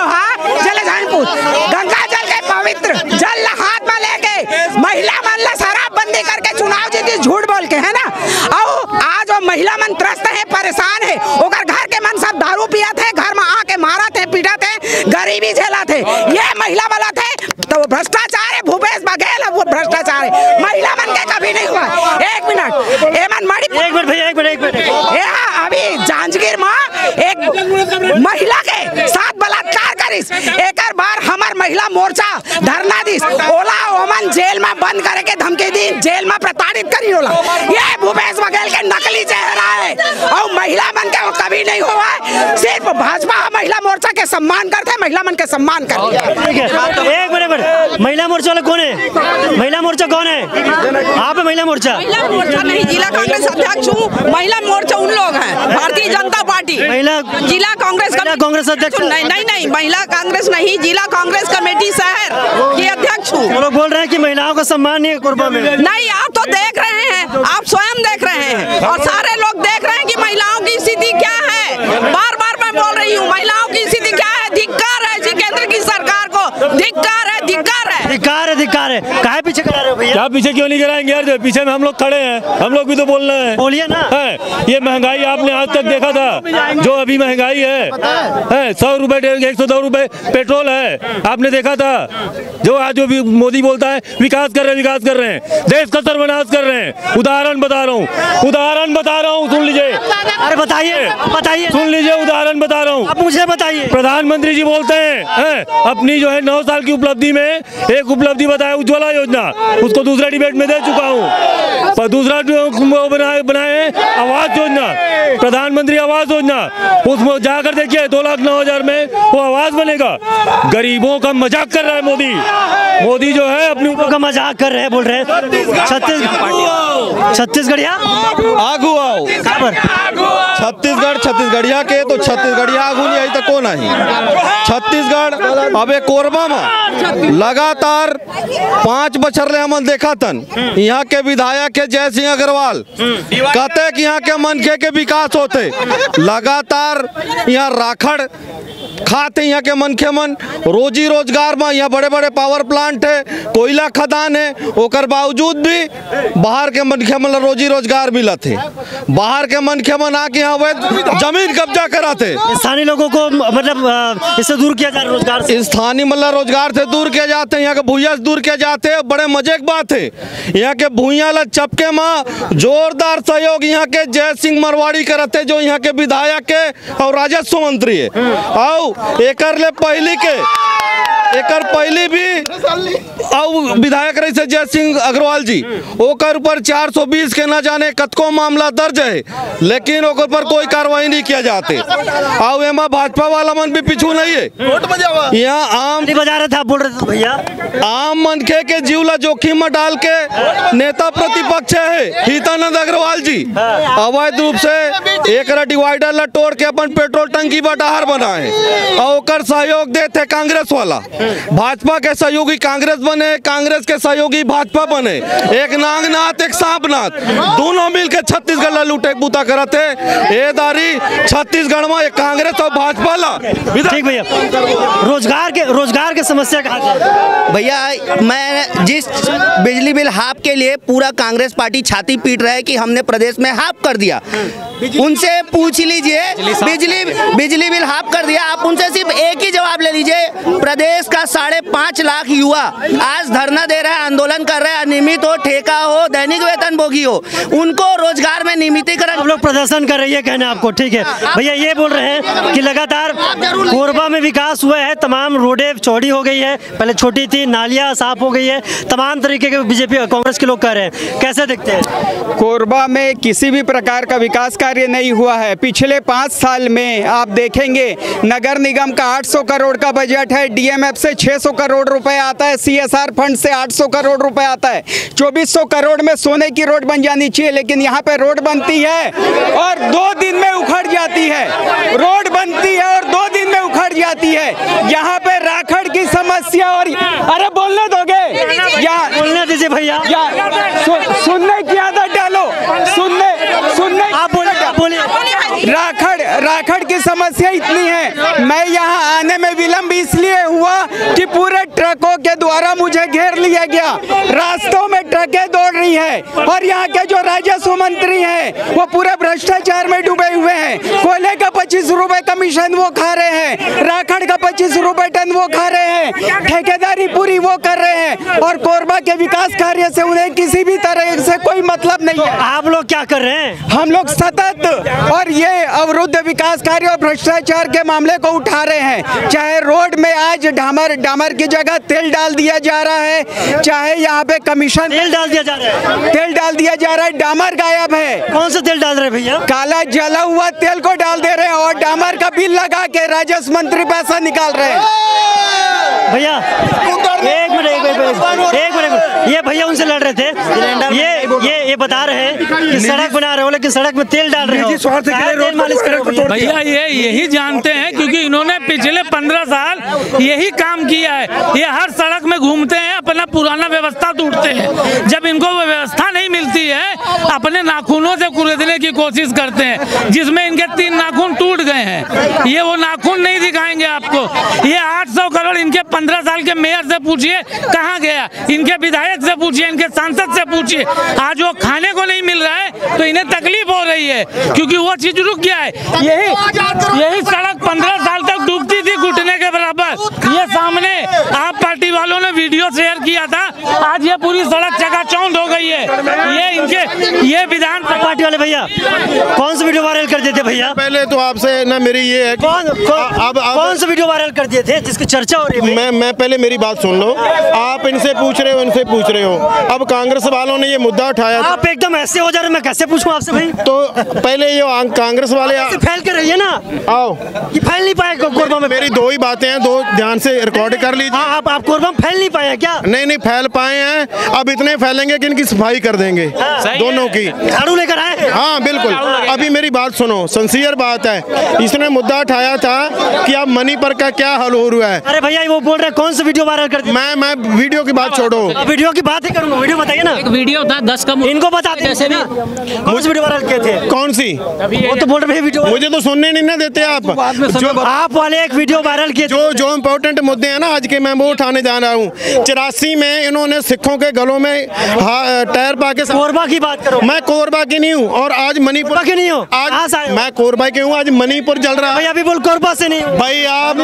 जल गंगा जल के पवित्र जल हाथ में लेके महिला मन ला शराबबंदी करके चुनाव जीती झूठ बोल के, है ना। और आज वो महिला मन त्रस्त है, परेशान है, ओकर घर के मन सब दारू पिया थे, घर में आके मारा थे, पीटा थे, गरीबी झेला थे। ये महिला वाला थे तो भ्रष्टाचार है, भूपेश बघेल है वो भ्रष्टाचार है, महिला मन के कभी नहीं हुआ। एक मिनट भैया, एक मिनट अभी जांजगीर में एक महिला के साथ बलात्कार करिस, एक बार हमार महिला मोर्चा धरना दिस, ओला ओमन जेल में बंद करे के धमकी दी, जेल में प्रताड़ित करी ओला। ये भूपेश बघेल के नकली चेहरा है और महिला मन के वो कभी नहीं हुआ है। सिर्फ भाजपा महिला मोर्चा के सम्मान करते, महिला मन के सम्मान करते। एक मिनट, महिला मोर्चा वाला कौन है? महिला मोर्चा कौन है? आप है महिला मोर्चा? महिला मोर्चा नहीं, जिला कांग्रेस अध्यक्ष हूँ। महिला मोर्चा उन लोग हैं, भारतीय जनता पार्टी महिला जिला कांग्रेस अध्यक्ष। नहीं, महिला कांग्रेस नहीं, जिला कांग्रेस कमेटी शहर की अध्यक्ष हूँ। वो लोग बोल रहे हैं कि महिलाओं का सम्मान नहीं है कोरबा में। नहीं, आप तो देख रहे हैं, आप स्वयं देख रहे हैं और सारे लोग देख रहे हैं कि महिलाओं की स्थिति क्या है। बार बार मैं बोल रही हूँ, महिलाओं की स्थिति क्या है। धिक्कार है जी केंद्र की सरकार को, धिक्कार है, धिक्कार है, धिक्कार है, धिक्कार है। काहे पीछे करा रहे हो भैया? क्या पीछे क्यों नहीं कराएंगे यार? पीछे में हम लोग खड़े हैं, हम लोग भी तो बोल रहे हैं। बोलिए ना। है ये महंगाई आपने आज तक देखा था? जो अभी महंगाई है 100 रुपए 110 रुपए पेट्रोल है, आपने देखा था? जो आज जो भी मोदी बोलता है विकास कर रहे हैं, देश का सर्वनाश कर रहे हैं। उदाहरण बता रहा हूँ, सुन लीजिए। अरे बताइए, सुन लीजिए, उदाहरण बता रहा हूँ। आप मुझे बताइए। प्रधानमंत्री जी बोलते हैं अपनी जो है 9 साल की उपलब्धि में एक उपलब्धि बताया उज्ज्वला योजना, उसको दूसरा डिबेट में दे चुका हूँ। पर दूसरा बनाए आवास योजना, प्रधानमंत्री आवास योजना, उसमें जाकर देखिए 2,09,000 में वो आवास बनेगा। गरीबों का मजाक कर रहा है मोदी जो है अपने ऊपर का मजाक कर रहे हैं, बोल रहे हैं छत्तीसगढ़िया आगू आओ छत्तीसगढ़िया के तो छत्तीसगढ़िया आगू नहीं आई तो कौन आई? छत्तीसगढ़ अबे कोरबा में लगातार 5 बछर ले हमन देखा तन यहाँ के विधायक के जय सिंह अग्रवाल कहते कि यहाँ के मनखे के विकास होते, लगातार यहाँ राखड़ खाते यहाँ के मनखे मन रोजी रोजगार में। यहाँ बड़े बड़े पावर प्लांट है, कोयला खदान है, ओकर बावजूद भी बाहर के मनखे मन रोजी रोजगार मिलत है। बाहर के मनखे मन आके यहाँ अवैध जमीन कब्जा कराते। स्थानीय लोगों को मतलब इससे दूर किया जा रहा है, रोजगार से स्थानीय मतलब रोजगार से दूर किया जाते हैं, यहाँ के भूया से दूर किया जाते हैं। बड़े मजे की बात है, यहाँ के भूया ला चपके में जोरदार सहयोग यहाँ के जय सिंह मरवाड़ी करते, जो यहाँ के विधायक के और राजस्व मंत्री है। और एकर पहले भी विधायक रही से जय सिंह अग्रवाल जी, ओकर ऊपर 420 के न जाने कतको मामला दर्ज है, लेकिन ओकर पर कोई कार्रवाई नहीं किया जाते। और एमा भाजपा वाला मन भी पीछू नहीं है। यहाँ आम बजा रहे थे, बोल रहे थे भैया, आम मनखे के जीवला जोखिम में डाल के नेता प्रतिपक्ष है हितानंद अग्रवाल जी अवैध रूप से एक डिवाइडर ला तोड़ के अपन पेट्रोल टंकी बटाहर बनाए और ओकर सहयोग देते कांग्रेस वाला। भाजपा के सहयोगी कांग्रेस बने, कांग्रेस के सहयोगी भाजपा बने, एक नागनाथ एक सांपनाथ, दोनों मिलकर छत्तीसगढ़ ला लूटे बूता करते। ए दारी छत्तीसगढ़ में एक कांग्रेस और भाजपा ला। ठीक भैया, रोजगार के समस्या कहाँ? भैया मैं जिस बिजली बिल हाफ के लिए पूरा कांग्रेस पार्टी छाती पीट रहा है कि हमने प्रदेश में हाफ कर दिया, उनसे पूछ लीजिए बिजली बिल हाफ कर दिया। आप उनसे सिर्फ एक ही जवाब ले लीजिए, प्रदेश का 5.5 लाख युवा आज धरना दे रहा है, आंदोलन कर रहा है, नियमित हो, ठेका हो, दैनिक वेतन भोगी हो, उनको रोजगार में नियमितीकरण। लोग प्रदर्शन कर रही है, कहना आपको ठीक है भैया। ये बोल रहे हैं कि लगातार कोरबा में विकास हुआ है, तमाम रोडें चौड़ी हो गई है, पहले छोटी थी, नालियां साफ हो गई है, तमाम तरीके के बीजेपी कांग्रेस के लोग कह रहे हैं। कैसे देखते हैं? कोरबा में किसी भी प्रकार का विकास कार्य नहीं हुआ है। पिछले 5 साल में आप देखेंगे नगर निगम का 800 करोड़ का बजट है, डीएमएफ से 600 करोड़ रुपए आता है, सीएसआर फंड से 800 करोड़ रुपए आता है। 2400 करोड़ में सोने की रोड बन जानी चाहिए, लेकिन यहाँ पे रोड बनती है और 2 दिन में उखड़ जाती है। रोड बनती है और 2 दिन में जाती है। यहाँ पे राखड़ की समस्या और अरे बोलने दोगे? यहाँ बोलने दीजिए भैया। सुनने की आदत डालो, सुनने आप बोलिए। राखड़ की समस्या इतनी है, मैं यहाँ आने में विलम्ब इसलिए हुआ कि पूरे ट्रकों के द्वारा मुझे घेर लिया गया। रास्तों में ट्रकें दौड़ रही है और यहाँ के जो राजस्व मंत्री हैं वो पूरे भ्रष्टाचार में डूबे हुए हैं। कोयले का 25 रुपए कमीशन वो खा रहे हैं, राखड़ का 25 रुपए टन वो खा रहे हैं, ठेकेदारी पूरी वो कर रहे हैं और कोरबा के विकास कार्य से उन्हें किसी भी तरह से कोई मतलब नहीं है। आप लोग क्या कर रहे हैं? हम लोग सतत और ये अवरुद्ध विकास कार्य और भ्रष्टाचार के मामले को उठा रहे हैं। चाहे रोड में आज डामर की जगह तेल डाल दिया जा रहा है, चाहे यहाँ पे कमीशन तेल डाल दिया जा रहा है, डामर गायब है। कौन सा तेल डाल रहे हैं भैया? काला जला हुआ तेल को डाल दे रहे हैं और डामर का बिल लगा के राजस्व मंत्री पैसा निकाल रहे हैं। भैया एक मिनट, ये भैया उनसे लड़ रहे थे, ये बता रहे हैं कि सड़क बना रहे हो लेकिन सड़क में तेल डाल रहे हो, तेल मालिश कर रहे हो। भैया ये यही जानते हैं क्योंकि इन्होंने पिछले 15 साल यही काम किया है। ये हर सड़क में घूमते हैं, अपना पुराना व्यवस्था तोड़ते हैं। जब इनको व्यवस्था नहीं मिलती है अपने नाखूनों से कुरेदने की कोशिश करते हैं, जिसमें इनके 3 नाखून टूट गए हैं। ये वो नाखून नहीं दिखाएंगे आपको। ये 800 करोड़ इनके 15 साल के मेयर से पूछिए कहाँ गया, इनके विधायक से पूछिए, इनके सांसद से पूछिए। आज वो खाने को नहीं मिल रहा है तो इन्हें तकलीफ हो रही है क्योंकि वो चीज रुक गया है। यही सड़क 15 साल तक डूबती थी घुटने के बराबर। ये सामने आप पार्टी वालों ने वीडियो शेयर किया था, आज ये पूरी सड़क चकाचौंध हो गई है। ये विधान पार्टी वाले भैया कौन सा वीडियो वायरल कर दिए थे भैया? पहले तो आपसे ना मेरी ये है कौन सा वीडियो वायरल कर दिए थे जिसकी चर्चा हो रही है? मैं पहले मेरी बात सुन लो। आप इनसे पूछ रहे हो, इनसे पूछ रहे हो। अब कांग्रेस वालों ने ये मुद्दा उठाया। आप एकदम ऐसे हो जा रहे, मैं कैसे पूछूं आपसे भाई? तो पहले ये कांग्रेस वाले फैल के रहिए ना। आओ, ये फैल नहीं पाए कोरबा में। मेरी 2 ही बातें हैं, 2 ध्यान से रिकॉर्ड कर लीजिए। आप कोरबा में फैल नहीं पाए क्या? नहीं फैल पाए हैं। अब इतने फैलेंगे कि इनकी सफाई कर देंगे दोनों की। झाड़ू लेकर आए? हाँ बिल्कुल। अभी मेरी बात सुनो, सिंसियर बात है। इसने मुद्दा उठाया था कि अब मणिपुर का क्या हल हो रहा है। अरे भैया वो बोल रहे हैं कौन सा वीडियो वायरल कर दिया? मैं वीडियो की बात छोड़ो, वीडियो की बात ही करूंगा। वीडियो बताइए ना। एक वीडियो था 10 का, इनको बताते हैं ना कौन सी वीडियो वायरल किए थे? कौन सी? वो तो बोल रहे वीडियो, मुझे तो सुनने नहीं ना देते आप। जो आप वाले एक वीडियो वायरल किए, जो इम्पोर्टेंट मुद्दे हैं ना आज के, मैं वो उठाने जा रहा हूँ। 84 में इन्होंने सिखों के गलों में टायर पाके। कोरबा की बात करो। मैं कोरबा की नहीं हूँ और आज मणिपुर की नहीं हूँ। आज मैं कोरबा की हूँ, आज मणिपुर जल रहा है। अभी बोल कोरबा से नहीं भाई। आप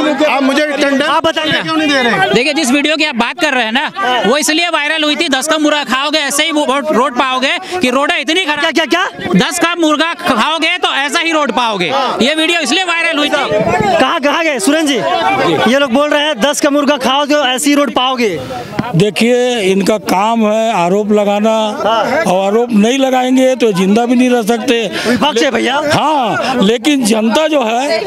मुझे आप बताइए क्यों नहीं दे रहे? देखिए जिस वीडियो की आप बात कर रहे हैं ना वो इसलिए वायरल हुई थी। 10 का मुर्गा खाओगे ऐसे ही रोड पाओगे कि रोड इतनी खराब। क्या 10 का मुर्गा खाओगे तो ऐसा ही रोड पाओगे। ये वीडियो इसलिए वायरल हुई थी। कहाँ गए सुरेंद्र जी? ये लोग बोल रहे हैं 10 का मुर्गा खाओगे तो ऐसी रोड पाओगे। देखिए इनका काम है आरोप लगाना, और आरोप नहीं लगाएंगे तो जिंदा भी नहीं रह सकते विपक्ष है भैया। हाँ, लेकिन जनता जो है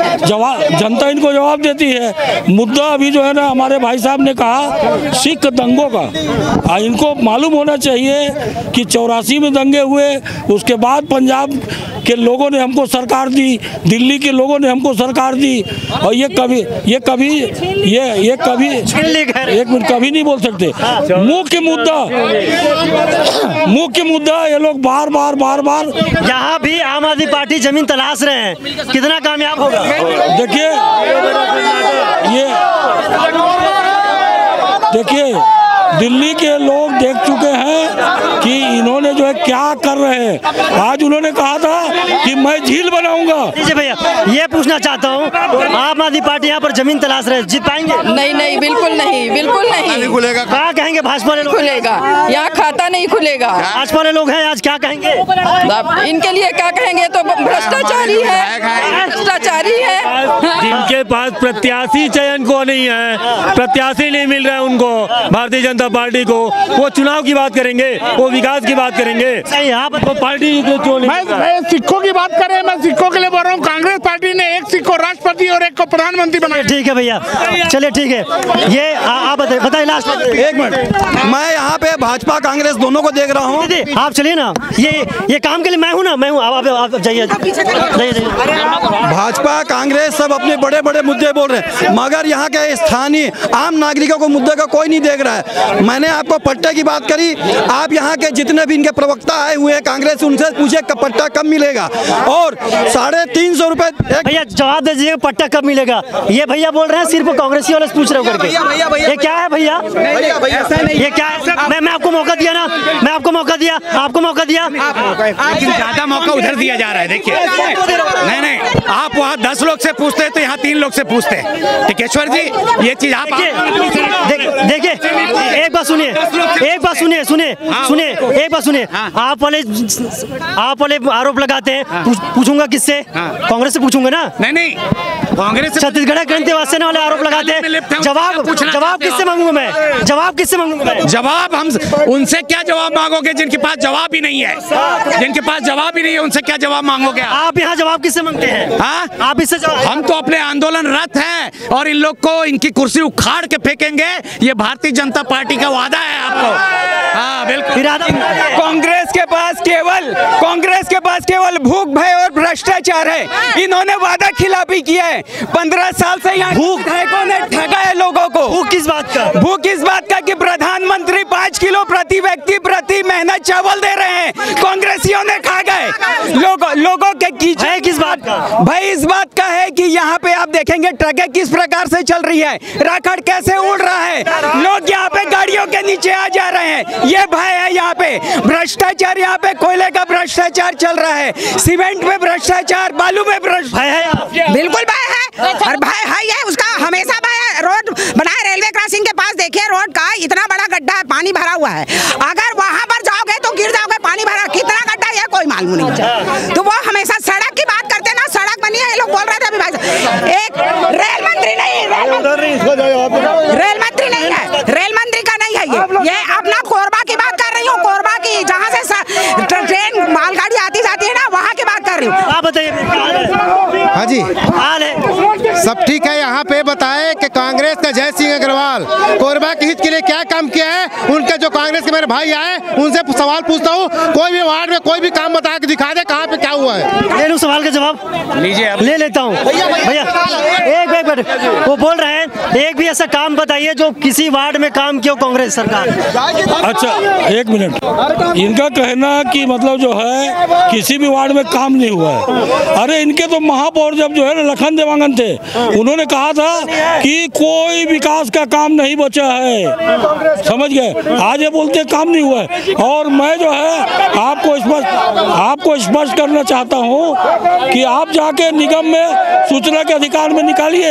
जनता इनको जवाब देती है। मुद्दा अभी जो है ना हमारे भाई साहब ने कहा सिख दंगों का, इनको मालूम होना चाहिए कि 84 में दंगे हुए, उसके बाद पंजाब के लोगों ने हमको सरकार दी, दिल्ली के लोगों ने हमको सरकार दी, और ये कभी एक मिनट कभी नहीं बोल सकते। मुख्य मुद्दा ये लोग बार बार यहाँ भी आम आदमी पार्टी जमीन तलाश रहे हैं, कितना कामयाब होगा? देखिए दिल्ली के लोग देख चुके हैं कि इन्होंने जो है क्या कर रहे हैं। आज उन्होंने कहा था कि मैं झील बनाऊंगा। जी भैया, ये पूछना चाहता हूँ, आम आदमी पार्टी यहाँ पर जमीन तलाश रहे, जीत पाएंगे? नहीं, बिल्कुल नहीं खुलेगा। क्या कहेंगे भाजपा वाले लोग? खुलेगा, यहाँ खाता नहीं खुलेगा। भाजपा वाले लोग हैं, आज क्या कहेंगे? इनके लिए क्या कहेंगे? तो भ्रष्टाचारी है। जिनके पास प्रत्याशी चयन को नहीं है, प्रत्याशी नहीं मिल रहा है उनको, भारतीय जनता जनता पार्टी को, वो चुनाव की बात करेंगे, वो विकास की बात करेंगे। यहाँ पर वो पार्टी मैं सिक्कों की बात करें, मैं सिक्कों के लिए बोल रहा हूँ। कांग्रेस पार्टी ने एक सिक्को राष्ट्रपति और एक को प्रधानमंत्री बनाया। ठीक है भैया, चलिए ठीक है। ये आप बताइए लास्ट एक मिनट, मैं यहाँ पे भाजपा कांग्रेस दोनों को देख रहा हूँ। आप चलिए ना, ये काम के लिए मैं हूँ ना, मैं हूँ। आप जाइए। भाजपा कांग्रेस सब अपने बड़े बड़े मुद्दे बोल रहे हैं, मगर यहाँ के स्थानीय आम नागरिकों को मुद्दे का कोई नहीं देख रहा है। मैंने आपको पट्टे की बात करी, आप यहाँ के जितने भी इनके प्रवक्ता आए हुए हैं कांग्रेस, उनसे पूछे पट्टा कब मिलेगा, और 350 रुपए। भैया जवाब दे दीजिए, पट्टा कब मिलेगा? ये भैया बोल रहे हैं सिर्फ कांग्रेसी वाले पूछ रहे हो करके। ये क्या है भैया? ये क्या है? मैं आपको मौका दिया ना, मैं आपको मौका दिया, आपको मौका दिया। लेकिन ज्यादा मौका उधर दिया जा रहा है। देखिए, नहीं, आप वहाँ 10 लोग से पूछते हैं तो यहाँ 3 लोग से पूछते हैं। टिकेश्वर जी, ये चीज आप देखिए, एक बात सुनिए, एक बात सुनिए, एक बात सुनिए। आप वाले आरोप लगाते हैं, पूछूंगा किससे? कांग्रेस से पूछूंगा ना। नहीं, कांग्रेस छत्तीसगढ़ क्रांति वाले आरोप लगाते हैं। जवाब किससे मांगूंगा मैं? जवाब किससे मांगूंगा मैं? जवाब हम उनसे क्या जवाब मांगोगे जिनके पास जवाब ही नहीं है? जिनके पास जवाब ही नहीं है उनसे क्या जवाब मांगोगे? आप यहाँ जवाब किससे मांगते हैं? आप इससे जवाब? हम तो अपने आंदोलनरत हैं और इन लोग को इनकी कुर्सी उखाड़ के फेंकेंगे। ये भारतीय जनता पार्टी का वादा है आपको। हाँ बिल्कुल। कांग्रेस के पास केवल भूख, भय और भ्रष्टाचार है। इन्होंने वादा खिलाफी किया है। 15 साल से यहाँ विधायकों ने ठगा है लोगों को। भूख किस बात का? भूख इस बात का कि प्रधानमंत्री 5 किलो प्रति व्यक्ति प्रति महीना चावल दे रहे हैं, कांग्रेसियों ने खा गए। लोगों के कीचड़ किस बात का? भाई इस बात का है कि यहाँ पे आप देखेंगे ट्रकें किस प्रकार से चल रही है, राखड़ कैसे उड़ रहा है, लोग यहाँ पे गाड़ियों के नीचे आ जा रहे हैं। ये भय है यहाँ पे। भ्रष्टाचार, यहाँ पे कोयले का भ्रष्टाचार चल रहा है, सीमेंट में भ्रष्टाचार, बालू में भ्रष्टाचार। बिल्कुल भय है, और भय है ये उसका हमेशा भय है। रोड बनाए रेलवे क्रॉसिंग के पास, देखिए रोड का इतना बड़ा गड्ढा है, पानी भरा हुआ है। अगर वहाँ पर जाओगे तो गिर जाओगे, पानी भरा। कितना गड्ढा है कोई मालूम नहीं। तो वो हमेशा सड़क की बात करते ना, सड़क बनी है। ये लोग बोल रहे थे अभी भाई, एक रेल मंत्री नहीं है, रेल मंत्री का नहीं है ये अपना कोरबा की बात कर रही हूँ। कोरबा की जहाँ से ट्रेन मालगाड़ी आती जाती है ना, वहाँ की बात कर रही हूँ। आप बताइए। हाँ जी, हाल है, सब ठीक है। यहाँ पे बताए कि कांग्रेस का जय सिंह अग्रवाल कोरबा के हित के लिए क्या काम किया है। उनके जो कांग्रेस के मेरे भाई आए, उनसे सवाल पूछता हूँ, कोई भी वार्ड में कोई भी काम बता के दिखा दे कहाँ पे क्या हुआ है। ले लूँ सवाल का जवाब? लीजिए, ले लेता हूँ। भैया एक मिनट, वो बोल रहे हैं एक भी ऐसा काम बताइए जो किसी वार्ड में काम किया कांग्रेस सरकार। अच्छा एक मिनट, इनका कहना कि मतलब जो है किसी भी वार्ड में काम नहीं हुआ है। अरे इनके तो महापौर जब जो है ना लखन देवांगन थे, उन्होंने कहा था कि कोई विकास का काम नहीं बचा है, समझ गए। आज ये बोलते काम नहीं हुआ है। और मैं जो है आपको स्पष्ट करना चाहता हूँ कि आप जाके निगम में सूचना के अधिकार में निकालिए,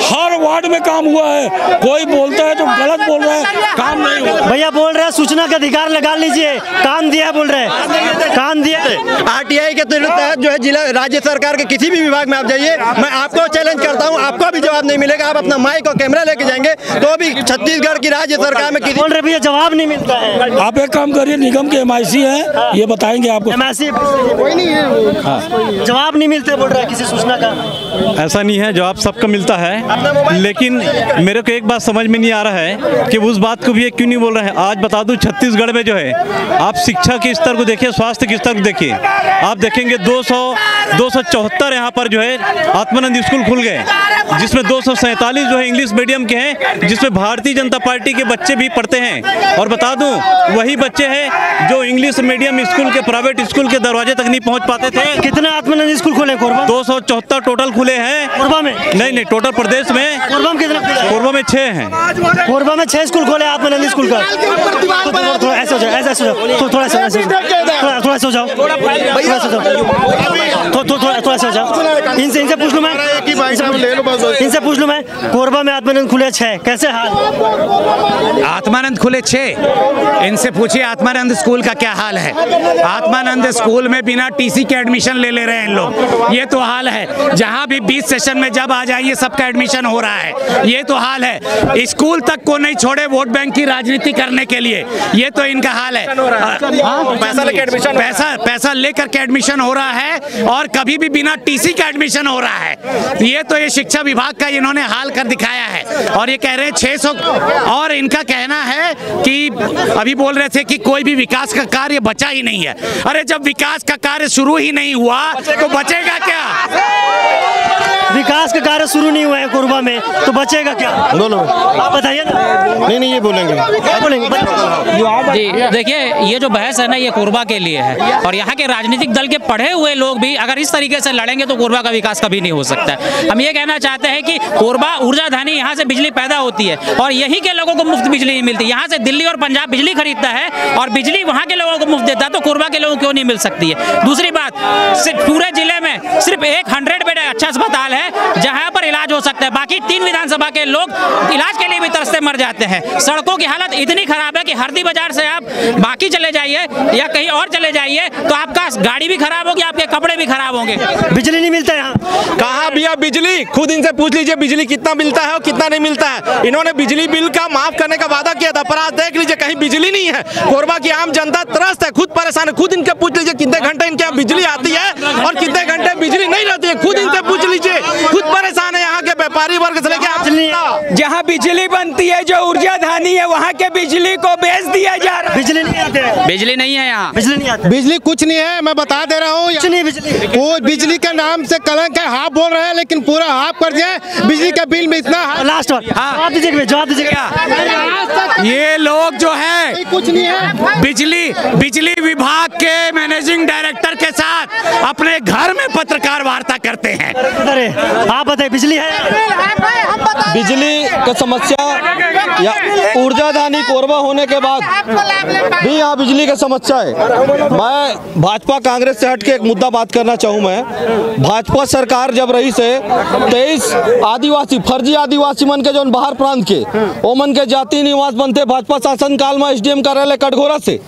हर वार्ड में काम हुआ है। कोई बोलता है तो गलत बोल रहा है, काम नहीं हुआ। भैया बोल रहे हैं सूचना का अधिकार लगा लीजिए, काम दिया बोल रहे हैं, काम दिया। आरटीआई के तहत जो है जिला राज्य सरकार के किसी भी विभाग में आप जाइए, मैं आपको चैलेंज करता हूं, आपको भी जवाब नहीं मिलेगा। आप अपना माइक और कैमरा लेके जाएंगे तो भी छत्तीसगढ़ की राज्य सरकार में किसी बोल रहे भैया जवाब नहीं मिलता है। आप एक काम करिए, निगम के MIC है, ये बताएंगे आपको। MIC कोई नहीं है, जवाब नहीं मिलते बोल रहा है किसी सूचना का। ऐसा नहीं है, जवाब सबका मिलता है, लेकिन मेरे को एक बात समझ में नहीं आ रहा है कि उस बात को भी क्यों नहीं बोल रहे हैं। आज बता दूं, छत्तीसगढ़ में जो है आप शिक्षा के स्तर को देखिए, स्वास्थ्य के स्तर को देखिए, आप देखेंगे 274 यहाँ पर जो है आत्मानंद स्कूल खुल गए, जिसमें 247 जो है इंग्लिश मीडियम के हैं, जिसमें भारतीय जनता पार्टी के बच्चे भी पढ़ते हैं। और बता दूं, वही बच्चे हैं जो इंग्लिश मीडियम स्कूल के प्राइवेट स्कूल के दरवाजे तक नहीं पहुंच पाते थे। कितने आत्मानंद स्कूल खुले कोरबा? 274 टोटल खुले हैं कोरबा में। नहीं, टोटल प्रदेश में। कोरबा में कितने खुले? कोरबा में 6 हैं। कोरबा में 6 स्कूल खोले आत्मानंद स्कूल का। थोड़ा ऐसे हो जाओ, ऐसे हो जाओ, थोड़ा से हो जाओ, थोड़ा से हो जाओ, थोड़ा से हो जाओ, इनसे पूछ लूँ मैं, इनसे पूछ लूँ मैं, कोरबा में आत्मानंद खुले 6, कैसे हाल? आत्मानंद खुले 6, इनसे पूछिए आत्मानंद स्कूल का क्या हाल है। आत्मानंद स्कूल में बिना टीसी के एडमिशन ले रहे हैं इन लोग, ये तो हाल है। जहाँ भी 20 सेशन में जब आ जाइए सबका एडमिशन हो रहा है, ये तो हाल है। स्कूल तक को नहीं छोड़े वोट बैंक की राजनीति करने के लिए, ये तो इनका हाल है। पैसा लेकर के एडमिशन हो रहा है और कभी भी बिना टीसी का एडमिशन हो रहा है। ये तो ये शिक्षा विभाग का इन्होंने हाल कर दिखाया है। और ये कह रहे हैं 600, और इनका कहना है कि अभी बोल रहे थे कि कोई भी विकास का कार्य बचा ही नहीं है। अरे जब विकास का कार्य शुरू ही नहीं हुआ तो बचेगा क्या? विकास का कार्य शुरू नहीं हुआ है कोरबा में तो बचेगा क्या? बोलो, आप बताइए ना। नहीं ये बोलेंगे जी देखिए, ये जो बहस है ना ये कोरबा के लिए है, और यहाँ के राजनीतिक दल के पढ़े हुए लोग भी अगर इस तरीके से लड़ेंगे तो कोरबा का विकास कभी नहीं हो सकता है। हम ये कहना चाहते हैं कि कोरबा ऊर्जा धानी, यहाँ से बिजली पैदा होती है और यहीं के लोगों को मुफ्त बिजली नहीं मिलती। यहाँ से दिल्ली और पंजाब बिजली खरीदता है और बिजली वहाँ के लोगों को मुफ्त देता है, तो कोरबा के लोगों को क्यों नहीं मिल सकती है? दूसरी बात, सिर्फ पूरे जिले में सिर्फ एक 100 बेड अच्छा अस्पताल है जहाँ पर इलाज हो सकता है, बाकी 3 विधानसभा के लोग इलाज के लिए भी तरसते मर जाते हैं। सड़कों की हालत इतनी खराब है कि हरदी बाजार से आप बाकी चले जाइए या कहीं और चले जाइए तो आपका गाड़ी भी खराब होगी, आपके कपड़े भी खराब होंगे। बिजली नहीं मिलता यहाँ। कहाँ भैया बिजली? खुद इनसे पूछ लीजिए बिजली कितना मिलता है और कितना नहीं मिलता है। इन्होंने बिजली बिल का माफ करने का वादा किया था, पर आज देख लीजिए कहीं बिजली नहीं है। कोरबा की आम जनता त्रस्त है, खुद परेशान है। खुद इनके पूछ लीजिए कितने घंटे इनके यहाँ बिजली आती है और कितने घंटे बिजली नहीं रहती है। खुद इनसे पूछ लीजिए, खुद परेशान है। यहाँ के व्यापारी वर्ग से लेकर जहाँ बिजली बनती है जो ऊर्जा धानी है वहाँ के बिजली को बेच दिया जा रहा है। बिजली नहीं आते हैं, बिजली नहीं है यहाँ, बिजली नहीं आती। बिजली कुछ नहीं है, मैं बता दे रहा हूँ। कुछ नहीं बिजली, वो बिजली के नाम से कलंक है। हाफ बोल रहे हैं लेकिन पूरा हाफ कर दिया। बिजली के बिल में इतना लास्ट जवाब दीजिएगा। ये लोग जो है कुछ नहीं है। बिजली विभाग के मैनेजिंग डायरेक्टर के साथ अपने घर में पत्रकार वार्ता करते हैं। अरे आप बताइए, बिजली है? बिजली की समस्या या ऊर्जा धानी कोरबा होने के बाद भी यहाँ बिजली की समस्या है। मैं भाजपा कांग्रेस से हट के एक मुद्दा बात करना चाहूँ। मैं भाजपा सरकार जब रही से 23 आदिवासी फर्जी आदिवासी मन के जो बाहर प्रांत के वो मन के जाति निवास बनते भाजपा शासन काल में SDM कार्यालय कटघोरा से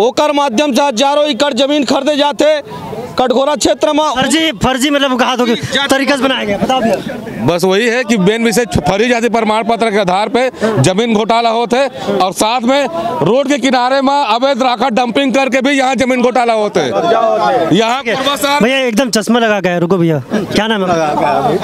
ओकर माध्यम से हजारों एकड़ जमीन खरीदे जाते कटघोरा क्षेत्र में। फर्जी मतलब कहा तो तरीका से बनाया गया, बताओ। बस वही है कि मेन विषय फर्जी जाति प्रमाण पत्र के आधार पे जमीन घोटाला होते और साथ में रोड के किनारे में अवैध राखा डंपिंग करके भी यहाँ जमीन घोटाला होते हैं। यहाँ भैया एकदम चश्मा लगा गया, रुको भैया, क्या नाम है?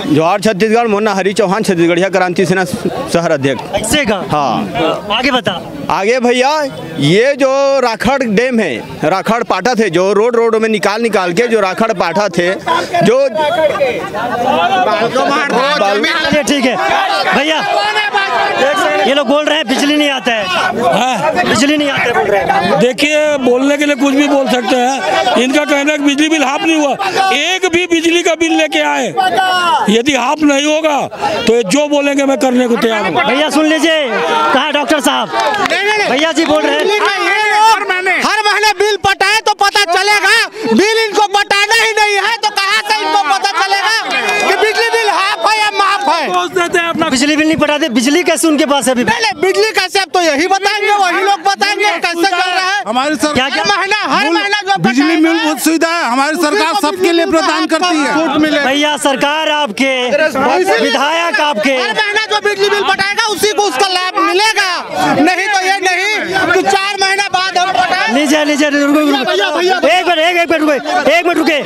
जवाहर छत्तीसगढ़, मुन्ना हरी चौहान, छत्तीसगढ़िया क्रांति सेना शहर अध्यक्ष। ऐसे का? हाँ, आगे बता। आगे भैया, ये जो राखड़ डैम है, राखड़ पाटा थे जो रोड में निकाल के जो राखड़ पाटा थे जो ठीक है भैया, ये लोग बोल रहे हैं बिजली नहीं आता है। बिजली नहीं आता है। देखिए, बोलने के लिए कुछ भी बोल सकते हैं। इनका कहना है कि बिजली बिल हाफ नहीं हुआ। एक भी बिजली का बिल लेके आए, यदि हाफ नहीं होगा तो जो बोलेंगे मैं करने को तैयार हूँ। भैया सुन लीजिए, कहा डॉक्टर साहब, भैया जी बोल रहे हैं हर महीने बिल पटाए तो पता चलेगा। बिल इनको पटाना ही नहीं है तो कहाँ से इनको पता चलेगा कि बिजली बिल हाफ है या माफ है? बिजली बिल नहीं पटाते, बिजली कैसे उनके पास है अभी? बिजली कैसे, अब तो यही बताएंगे, वही लोग बताएंगे कैसे चल रहा है। हमारी सरकार हर महीना जो बिजली मूलभूत सुविधा है, हमारी सरकार सबके लिए प्रदान करती है। भैया सरकार आपके, विधायक आपके, हर महीना जो बिजली बिल पटाएगा उसी को उसका लाभ मिलेगा। नहीं तो ये नहीं कि 4 महीना बाद हम पटाए। लीजिए एक मिनट रुके।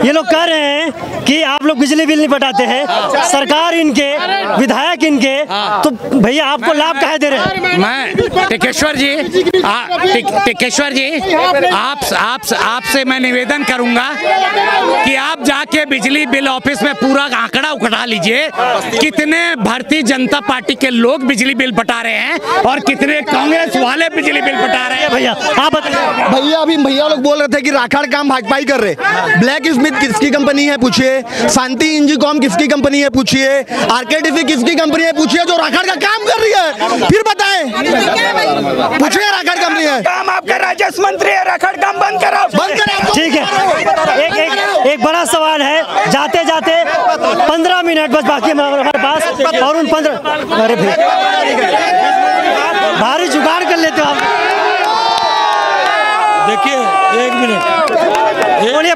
ये लोग कह रहे हैं कि आप लोग बिजली बिल नहीं पटाते हैं, सरकार इनके, विधायक इनके, तो भैया आपको लाभ काहे दे रहे हैं? मैं टिकेश्वर जी आपसे मैं निवेदन करूंगा कि आप जाके बिजली बिल ऑफिस में पूरा आंकड़ा उकटा लीजिए, कितने भारतीय जनता पार्टी के लोग बिजली बिल पटा रहे हैं और कितने कांग्रेस वाले बिजली बिल पटा रहे हैं। भैया आप बताइए। भैया अभी भैया लोग बोल रहे थे कि राखड़ काम भाजपा ही कर रहे। ब्लैक स्मिथ किसकी कंपनी है पूछिए, शांति इंजीकॉम किसकी कंपनी है पूछिए, आरकेटीसी किसकी कंपनी है पूछिए जो राखड़ का काम कर रही है। फिर बताएं, पूछिए राखड़ कंपनी है काम आपका राजस्व मंत्री है, राखड़ काम बंद कराओ। ठीक है, एक बड़ा सवाल मिनट बस बाकी है हमारे पास, और उन 15, अरे भारी जुगाड़ कर लेते हो आप। देखिए 1 मिनट, बोलिए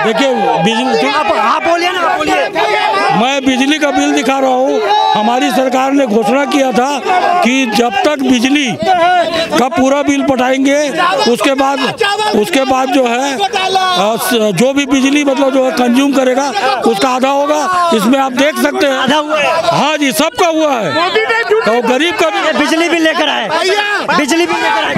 देखिए बिजली, आप बोलिए ना, बोलिए। मैं बिजली का बिल दिखा रहा हूँ। हमारी सरकार ने घोषणा किया था कि जब तक बिजली का पूरा बिल पटाएंगे उसके बाद जो है जो भी बिजली मतलब जो है कंज्यूम करेगा उसका आधा होगा। इसमें आप देख सकते हैं, आधा हुआ है। हाँ जी, सबका हुआ है। तो गरीब का बिजली बिल लेकर आए, बिजली बिल लेकर आए।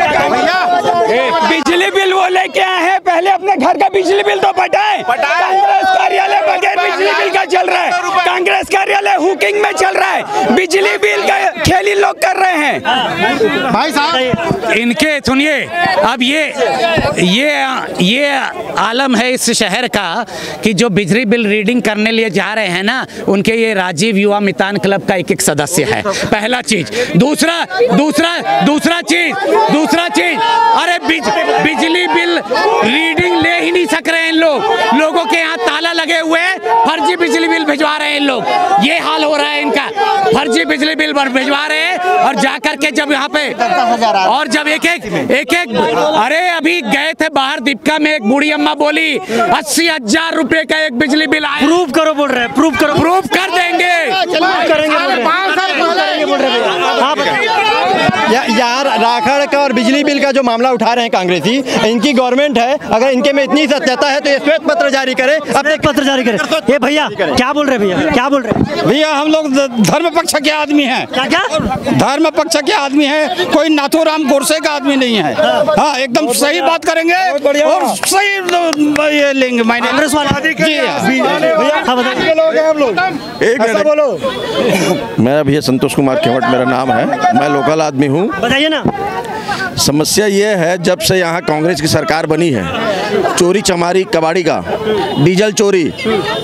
बिजली बिल वो लेके आए हैं, पहले अपने घर का बिजली बिल तो पटाए। कांग्रेस कार्यालय बगैर बिजली बिल का चल रहा है, कांग्रेस कार्यालय हुकिंग में चल रहा है, बिजली बिल का खेल इन लोग कर रहे हैं। भाई साहब इनके सुनिए, अब ये आलम है इस शहर का कि जो बिजली बिल रीडिंग करने लिए जा रहे हैं ना, उनके ये राजीव युवा मितान क्लब का एक सदस्य है। पहला चीज। दूसरा चीज, अरे बिजली बिल रीडिंग ले ही नहीं सक रहे हैं लोगों के यहाँ ताला लगे हुए हैं, फर्जी बिजली बिल भिजवा रहे हैं लोग। ये हाल हो रहा है इनका, फर्जी बिजली बिल भिजवा रहे हैं। और जाकर के जब यहाँ पे और जब एक अरे अभी गए थे बाहर दीपिका में, एक बूढ़ी अम्मा बोली 80,000 रुपए का एक बिजली बिल आया। प्रूफ करो बोल रहे हैं, प्रूफ कर देंगे। यार राखड़ का और बिजली बिल का जो मामला उठा रहे हैं कांग्रेसी, इनकी गवर्नमेंट है, अगर इनके में इतनी सत्यता है तो ये श्वेत पत्र जारी करे, पत्र जारी करे। ये भैया क्या बोल रहे हैं, भैया क्या बोल रहे हैं? भैया हम लोग धर्म पक्ष के आदमी हैं। क्या धर्म पक्ष के आदमी हैं, कोई नाथूराम गोडसे का आदमी नहीं है। हाँ, एकदम सही बात करेंगे और सही ये लेंगे। कांग्रेस वाले जी एक मिनट बोलो। मैं भैया संतोष कुमार केवट मेरा नाम है, मैं लोकल आदमी हूँ। बताइए ना। समस्या ये है, जब से यहाँ कांग्रेस की सरकार बनी है, चोरी चमारी कबाड़ी का, डीजल चोरी,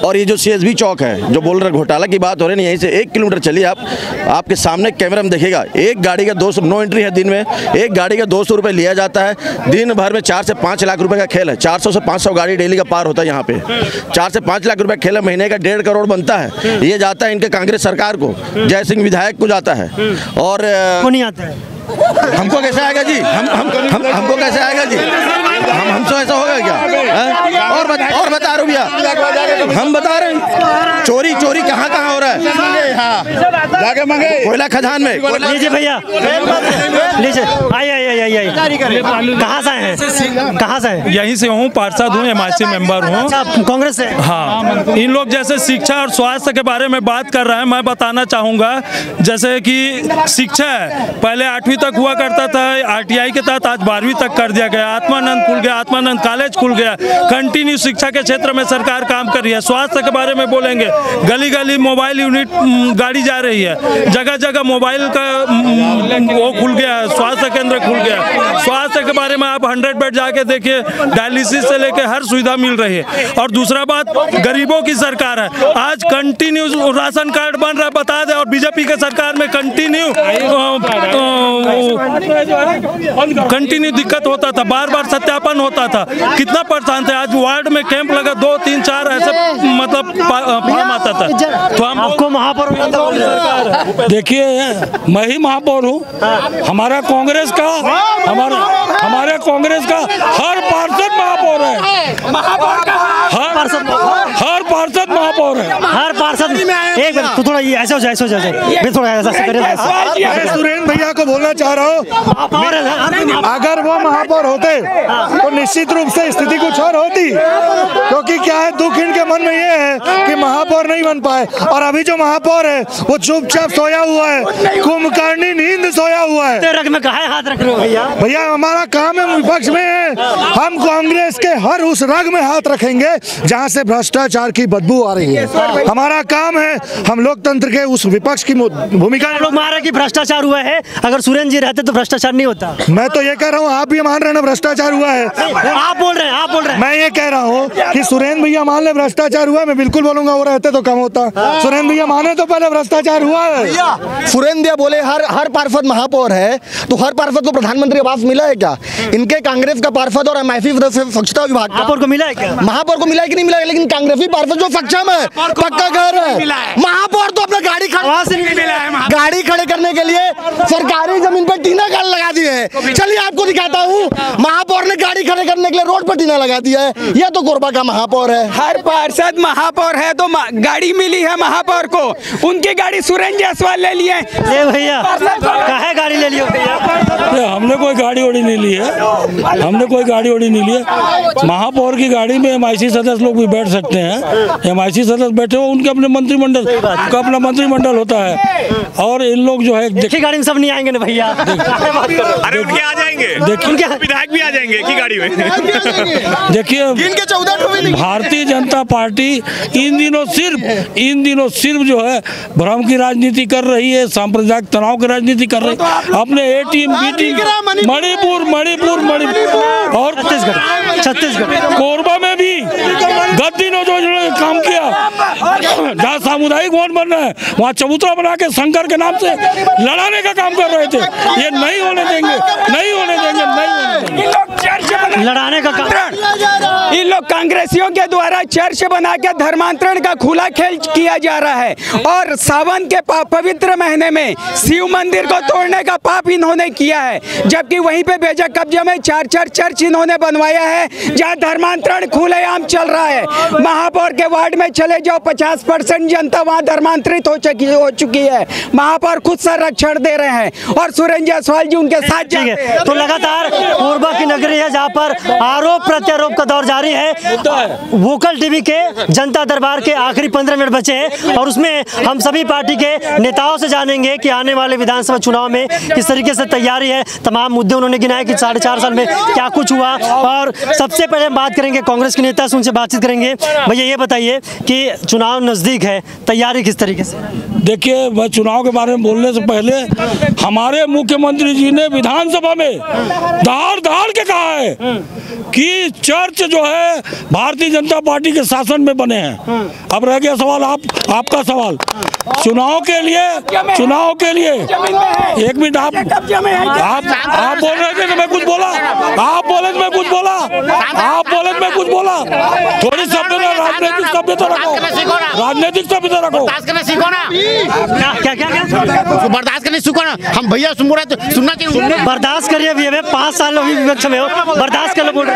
और ये जो सीएसबी चौक है जो बोल रहे घोटाला की बात हो रही है, यहीं से 1 किलोमीटर चलिए आपके सामने कैमरा में देखेगा, एक गाड़ी का 200, नो एंट्री है दिन में, एक गाड़ी का 200 रुपये लिया जाता है। दिन भर में 4 से 5 लाख रुपए का खेल है। 400 से 500 गाड़ी डेली का पार होता है यहाँ पे। 4 से 5 लाख रुपए खेल है, महीने का 1.5 करोड़ बनता है। ये जाता है इनके कांग्रेस सरकार को, जय सिंह विधायक को जाता है। और नहीं आता है, हमको कैसे आएगा जी? हमको कैसे आएगा जी? हमसे ऐसा होगा क्या? और बता रहे भैया, हम बता रहे हैं चोरी कहाँ हो रहा है? जाके मांगे कोयला खदान में। लीजिए भैया, लीजिए। आइए। कहाँ से हैं? यहीं से हूँ, पार्षद हूँ, MIC मेंबर हूँ, कांग्रेस से। हाँ, इन लोग जैसे शिक्षा और स्वास्थ्य के बारे में बात कर रहे हैं, मैं बताना चाहूँगा जैसे कि शिक्षा है, पहले 8वीं तक हुआ करता था, RTI के तहत आज 12वीं तक कर दिया गया। आत्मानंद खुल गया, आत्मानंद कॉलेज खुल गया। कंटिन्यू शिक्षा के क्षेत्र में सरकार काम कर रही है। स्वास्थ्य के बारे में बोलेंगे, गली गली मोबाइल यूनिट गाड़ी जा रही है, जगह जगह मोबाइल का वो खुल गया है, स्वास्थ्य केंद्र खुल गया। स्वास्थ्य के बारे में आप 100 बेड जाके देखिए, डायलिसिस से लेके हर सुविधा मिल रही है। और दूसरा बात, गरीबों की सरकार है, आज कंटिन्यू राशन कार्ड बन रहा है, बता दें। और बीजेपी के सरकार में कंटिन्यू दिक्कत होता था, बार सत्यापन होता था, कितना परेशान थे। आज वार्ड में कैंप लगा, 2, 3, 4 ऐसे मतलब फॉर्म आता था। तो हम आपको महापौर देखिए, मैं ही महापौर हूँ। हमारे कांग्रेस का हर पार्षद महापौर है। हर पार्षद महापौर है। हर पार्षद एक मिनट, तो थोड़ा ये ऐसा हो जाए, थोड़ा ऐसा करिए। सुरेंद्र भैया को बोलना चाह रहा हूँ, अगर वो महापौर होते तो निश्चित रूप से स्थिति कुछ और होती, क्योंकि क्या है, दुख इनके मन में ये है कि महापौर नहीं बन पाए। और अभी जो महापौर है वो चुपचाप सोया हुआ है, कुंभकर्णी नींद सोया हुआ है। रग में कहाँ हाथ रख रहे हो भैया? हमारा काम है, विपक्ष में है, हम कांग्रेस के हर उस रग में हाथ रखेंगे जहाँ से भ्रष्टाचार की बदबू आ रही है। हमारा काम है हम लोकतंत्र के उस विपक्ष की भूमिका। लोग मान रहे कि भ्रष्टाचार हुआ है, अगर सुरेंद्र जी रहते तो भ्रष्टाचार नहीं होता। मैं तो ये कह रहा हूँ, आप भी मान रहे हैं ना भ्रष्टाचार हुआ है। आप बोल रहे हैं। मैं ये कह रहा हूँ कि सुरेंद्र भैया मान ले भ्रष्टाचार हुआ है, मैं बिल्कुल बोलूंगा वो रहते तो कम होता। सुरेंद्र भैया माने तो पहले भ्रष्टाचार हुआ है। सुरेंद्र भैया बोले हर पार्षद महापौर है, तो हर पार्षद को प्रधानमंत्री आवास मिला है क्या? इनके कांग्रेस का पार्षद और MIC स्वच्छता विभाग महापौर को मिला है क्या? महापौर को मिला है कि नहीं मिला है, लेकिन कांग्रेसी पार्षद जो सक्षम है, पक्का घर है। महापौर तो अपना गाड़ी खड़े करने के लिए सरकारी जमीन पर टीना गाड़ लगा दिए है। चलिए आपको दिखाता हूँ, महापौर ने गाड़ी खड़े करने के लिए रोड पर टीना लगा दिया है। यह तो कोरबा का महापौर है। हर पार्षद महापौर है तो गाड़ी मिली है महापौर को, उनकी गाड़ी सुरेंद्र जायसवाल ले लिए। भैया काहे गाड़ी ले लियो भैया? हमने कोई गाड़ी ओड़ी नहीं ली है, हमने कोई गाड़ी ओड़ी नहीं ली है। महापौर की गाड़ी में MIC सदस्य लोग भी बैठ सकते हैं। MIC सदस्य बैठे हो, उनके अपने मंत्रिमंडल, उनका अपना मंत्रिमंडल होता है। और इन लोग जो है देखिए गाड़ी में सब नहीं आएंगे ना भैया। अरे उनके आ जाएंगे, देखिए विधायक भी आ जाएंगे की गाड़ी में। देखिए भारतीय जनता पार्टी इन दिनों सिर्फ जो है भ्रम की राजनीति कर रही है, सांप्रदायिक तनाव की राजनीति कर रही है। अपने A team B team Manipur और छत्तीसगढ़ कोरबा में भी गत दिनों जो काम किया, जहाँ सामुदायिक भवन बन रहा है वहाँ चबूतरा बना के शंकर के नाम से लड़ाने का काम कर रहे थे। ये नहीं होने देंगे। लड़ाने का काम इन लोग कांग्रेसियों के द्वारा चर्च बना के धर्मांतरण का खुला खेल किया जा रहा है। और सावन के पवित्र महीने में शिव मंदिर को तोड़ने का पाप इन्होंने किया है, जबकि वहीं पे बेजा कब्जे में 4 चर्च इन्होंने बनवाया है, जहां धर्मांतरण खुलेआम चल रहा है। महापौर के वार्ड में चले जाओ, 50% जनता वहां धर्मांतरित हो चुकी है। महापौर खुद संरक्षण दे रहे हैं और सुरेंद्र जायसवाल जी उनके साथ जाते हैं। तो लगातार कोरबा की नगरी है जहाँ पर आरोप प्रत्यारोप का दौर जारी है। वोकल टीवी के जनता दरबार के आखिरी 15 मिनट बचे हैं और उसमें हम सभी पार्टी के नेताओं से जानेंगे कि आने वाले विधानसभा चुनाव में किस तरीके से तैयारी है। तमाम मुद्दे उन्होंने गिनाए कि 4.5 साल में क्या कुछ हुआ। और सबसे पहले हम बात करेंगे कांग्रेस के नेता से, उनसे बातचीत करेंगे। भैया ये बताइए कि चुनाव नजदीक है, तैयारी किस तरीके से? देखिए, मैं चुनाव के बारे में बोलने से पहले हमारे मुख्यमंत्री जी ने विधानसभा में धार के कहा है कि चर्च जो है भारतीय जनता पार्टी के शासन में बने हैं। अब रह गया सवाल आपका सवाल चुनाव के लिए। एक मिनट, आप बोल रहे थे तो मैं कुछ बोला, आप बोले तो मैं कुछ बोला, थोड़ी सभ्यता, राजनीतिक सभ्यता रखो। क्या बर्दाश्त करने सीखो ना। हम भैया सुन रहे तो सुनना चाहिए। बर्दाश्त करिए भैया, 5 साल अभी विपक्ष में हो, बर्दाश्त कर लो बोल रहे।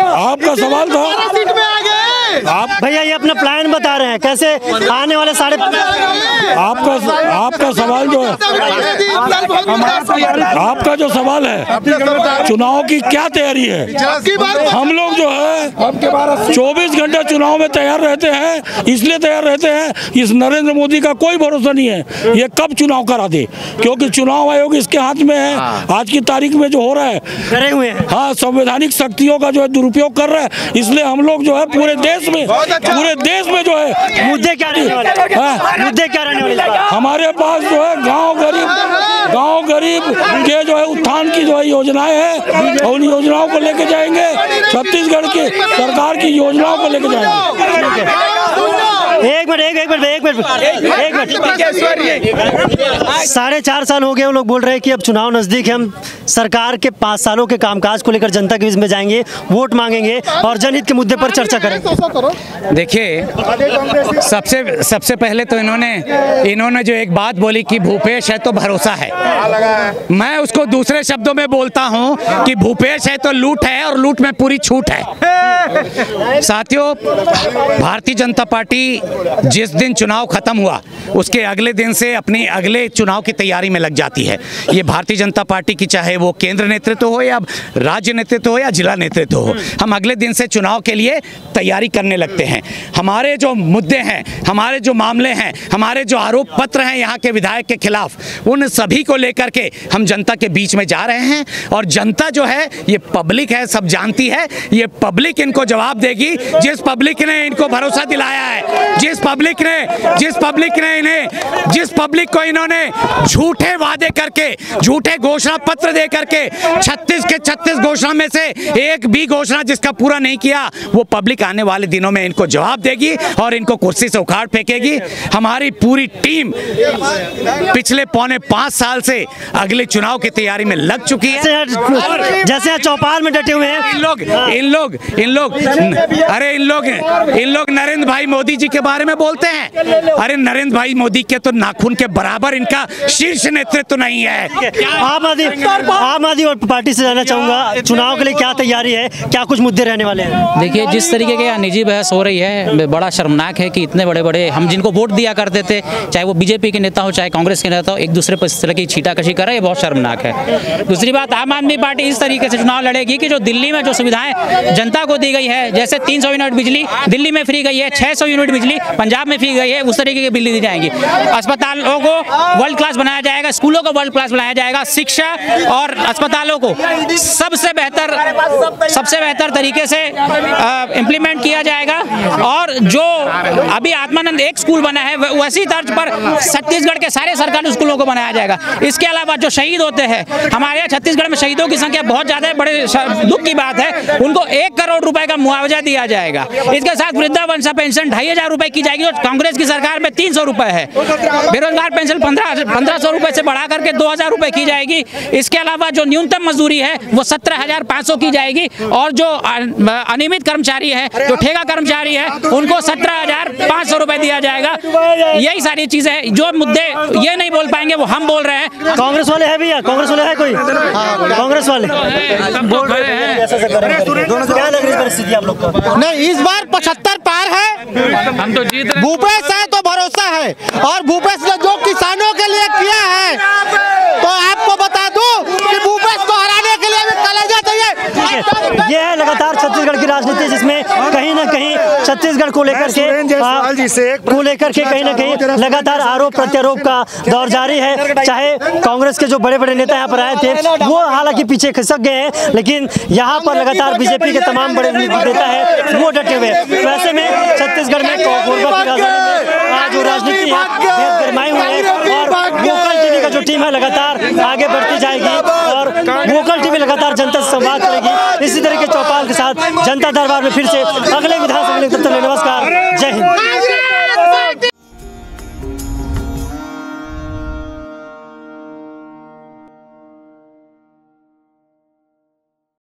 आपका सवाल था, आप भैया ये अपना प्लान बता रहे हैं कैसे आने वाले आपका सवाल जो है, आपका जो सवाल है चुनाव की क्या तैयारी है। हम लोग जो है 24 घंटे चुनाव में तैयार रहते हैं। इसलिए तैयार रहते हैं, इस नरेंद्र मोदी का कोई भरोसा नहीं है ये कब चुनाव करा दे, क्योंकि चुनाव आयोग इसके हाथ में है। आज की तारीख में जो हो रहा है करे हुए हैं, हाँ, संवैधानिक शक्तियों का जो है दुरुपयोग कर रहा है। इसलिए हम लोग जो है पूरे देश में जो है मुद्दे क्या रहने वाले, हमारे पास जो है गांव गरीब के जो है उत्थान की जो है योजनाएं हैं, और उन योजनाओं को लेके जाएंगे। छत्तीसगढ़ की सरकार की योजनाओं को लेके जाएंगे। एक मिनट 4.5 साल हो गए, वो लोग बोल रहे हैं कि अब चुनाव नजदीक है, हम सरकार के 5 सालों के कामकाज को लेकर जनता के बीच में जाएंगे, वोट मांगेंगे और जनहित के मुद्दे पर चर्चा करेंगे। देखिए, सबसे पहले तो इन्होंने जो एक बात बोली कि भूपेश है तो भरोसा है, मैं उसको दूसरे शब्दों में बोलता हूं कि भूपेश है तो लूट है और लूट में पूरी छूट है। साथियों, भारतीय जनता पार्टी जिस दिन चुनाव खत्म हुआ उसके अगले दिन से अपनी अगले चुनाव की तैयारी में लग जाती है। ये भारतीय जनता पार्टी की, चाहे वो केंद्र नेतृत्व हो या राज्य नेतृत्व हो या जिला नेतृत्व हो, हम अगले दिन से चुनाव के लिए तैयारी करने लगते हैं। हमारे जो मुद्दे हैं, हमारे जो मामले हैं, हमारे जो आरोप पत्र हैं यहाँ के विधायक के खिलाफ, उन सभी को लेकर के हम जनता के बीच में जा रहे हैं। और जनता जो है ये पब्लिक है, सब जानती है। ये पब्लिक इनको जवाब देगी। जिस पब्लिक ने इनको भरोसा दिलाया है, जिस पब्लिक को इन्होंने झूठे वादे करके, झूठे घोषणा पत्र दे करके 36 के 36 घोषणा में से एक भी घोषणा जिसका पूरा नहीं किया, वो पब्लिक आने वाले दिनों में इनको जवाब देगी और इनको कुर्सी से उखाड़ फेंकेगी। हमारी पूरी टीम पिछले पौने 5 साल से अगले चुनाव की तैयारी में लग चुकी है। जैसे चौपाल में डटे हुए हैं इन लोग नरेंद्र भाई मोदी जी के बारे में बोलते हैं। अरे नरेंद्र भाई मोदी के तो नाखून के बराबर इनका शीर्ष नेतृत्व नहीं है। आम आदमी पार्टी से जानना चाहूंगा, चुनाव के लिए क्या तैयारी है, क्या कुछ मुद्दे रहने वाले हैं? देखिए, जिस तरीके के यहाँ निजी बहस हो रही है, बड़ा शर्मनाक है कि इतने बड़े बड़े हम जिनको वोट दिया करते थे, चाहे वो बीजेपी के नेता हो चाहे कांग्रेस के नेता हो, एक दूसरे पर इस तरह की छीटाकशी कर रहे हैं, बहुत शर्मनाक है। दूसरी बात, आम आदमी पार्टी इस तरीके से चुनाव लड़ेगी कि जो दिल्ली में जो सुविधाएं जनता को दी गई है, जैसे 300 यूनिट बिजली दिल्ली में फ्री गई है, 600 यूनिट बिजली पंजाब में फ्री गई है, उस तरीके की बिजली दी जाएंगी। अस्पतालों को वर्ल्ड क्लास बनाया जाएगा, स्कूलों को वर्ल्ड क्लास बनाया जाएगा, शिक्षा और अस्पतालों को सबसे बेहतर तरीके से इम्प्लीमेंट किया जाएगा। और जो अभी आत्मानंद एक स्कूल बना है, वैसी तर्ज पर छत्तीसगढ़ के सारे सरकारी स्कूलों को बनाया जाएगा। इसके अलावा जो शहीद होते हैं, हमारे यहाँ छत्तीसगढ़ में शहीदों की संख्या बहुत ज्यादा है, बड़े दुख की बात है। उनको 1 करोड़ रुपए का मुआवजा दिया जाएगा। इसके साथ वृद्धावस्था पेंशन 2500 रुपए की जाएगी, और कांग्रेस की सरकार में 300 रुपए है। बेरोजगार पेंशन 1500 रुपए से बढ़ा करके 2000 रुपए की जाएगी। इसके अलावा जो न्यूनतम मजदूरी है वो 17,500 की जाएगी, और जो अनियमित कर्मचारी है, जो ठेका कर्मचारी है, उनको 17,500 रुपए दिया जाएगा। यही सारी चीजें, जो मुद्दे ये नहीं बोल पाएंगे वो हम बोल रहे हैं। कांग्रेस वाले है भैया, कांग्रेस वाले है कोई? कांग्रेस वाले बोल रहे हैं। क्या लग रही परिस्थिति आप लोग को? नहीं, इस बार 75 पार है। हम तो जीत रहे। भूपेश है तो भरोसा है, और भूपेश ने जो किसानों के लिए किया है, तो आपको बता दूं कि भूपेश को हराने के लिए भी कलेजा चाहिए। ये है लगातार छत्तीसगढ़ की राजनीति, जिसमें कहीं ना कहीं छत्तीसगढ़ को लेकर के कहीं ना कहीं लगातार आरोप प्रत्यारोप का दौर जारी है। चाहे कांग्रेस के जो बड़े बड़े नेता यहाँ पर आए थे, वो हालांकि पीछे खिसक गए हैं, लेकिन यहाँ पर लगातार बीजेपी के तमाम बड़े नेता है वो डटे हुए। वैसे में छत्तीसगढ़ में कोरबा की राजनीति जो राजनीति है बेहद गरमाई हुई है, और वोकल टीवी का जो टीम है लगातार आगे बढ़ती जाएगी, और वोकल टीवी लगातार जनता से संवाद करेगी। इसी तरह के चौपाल के साथ जनता दरबार में फिर से अगले विधान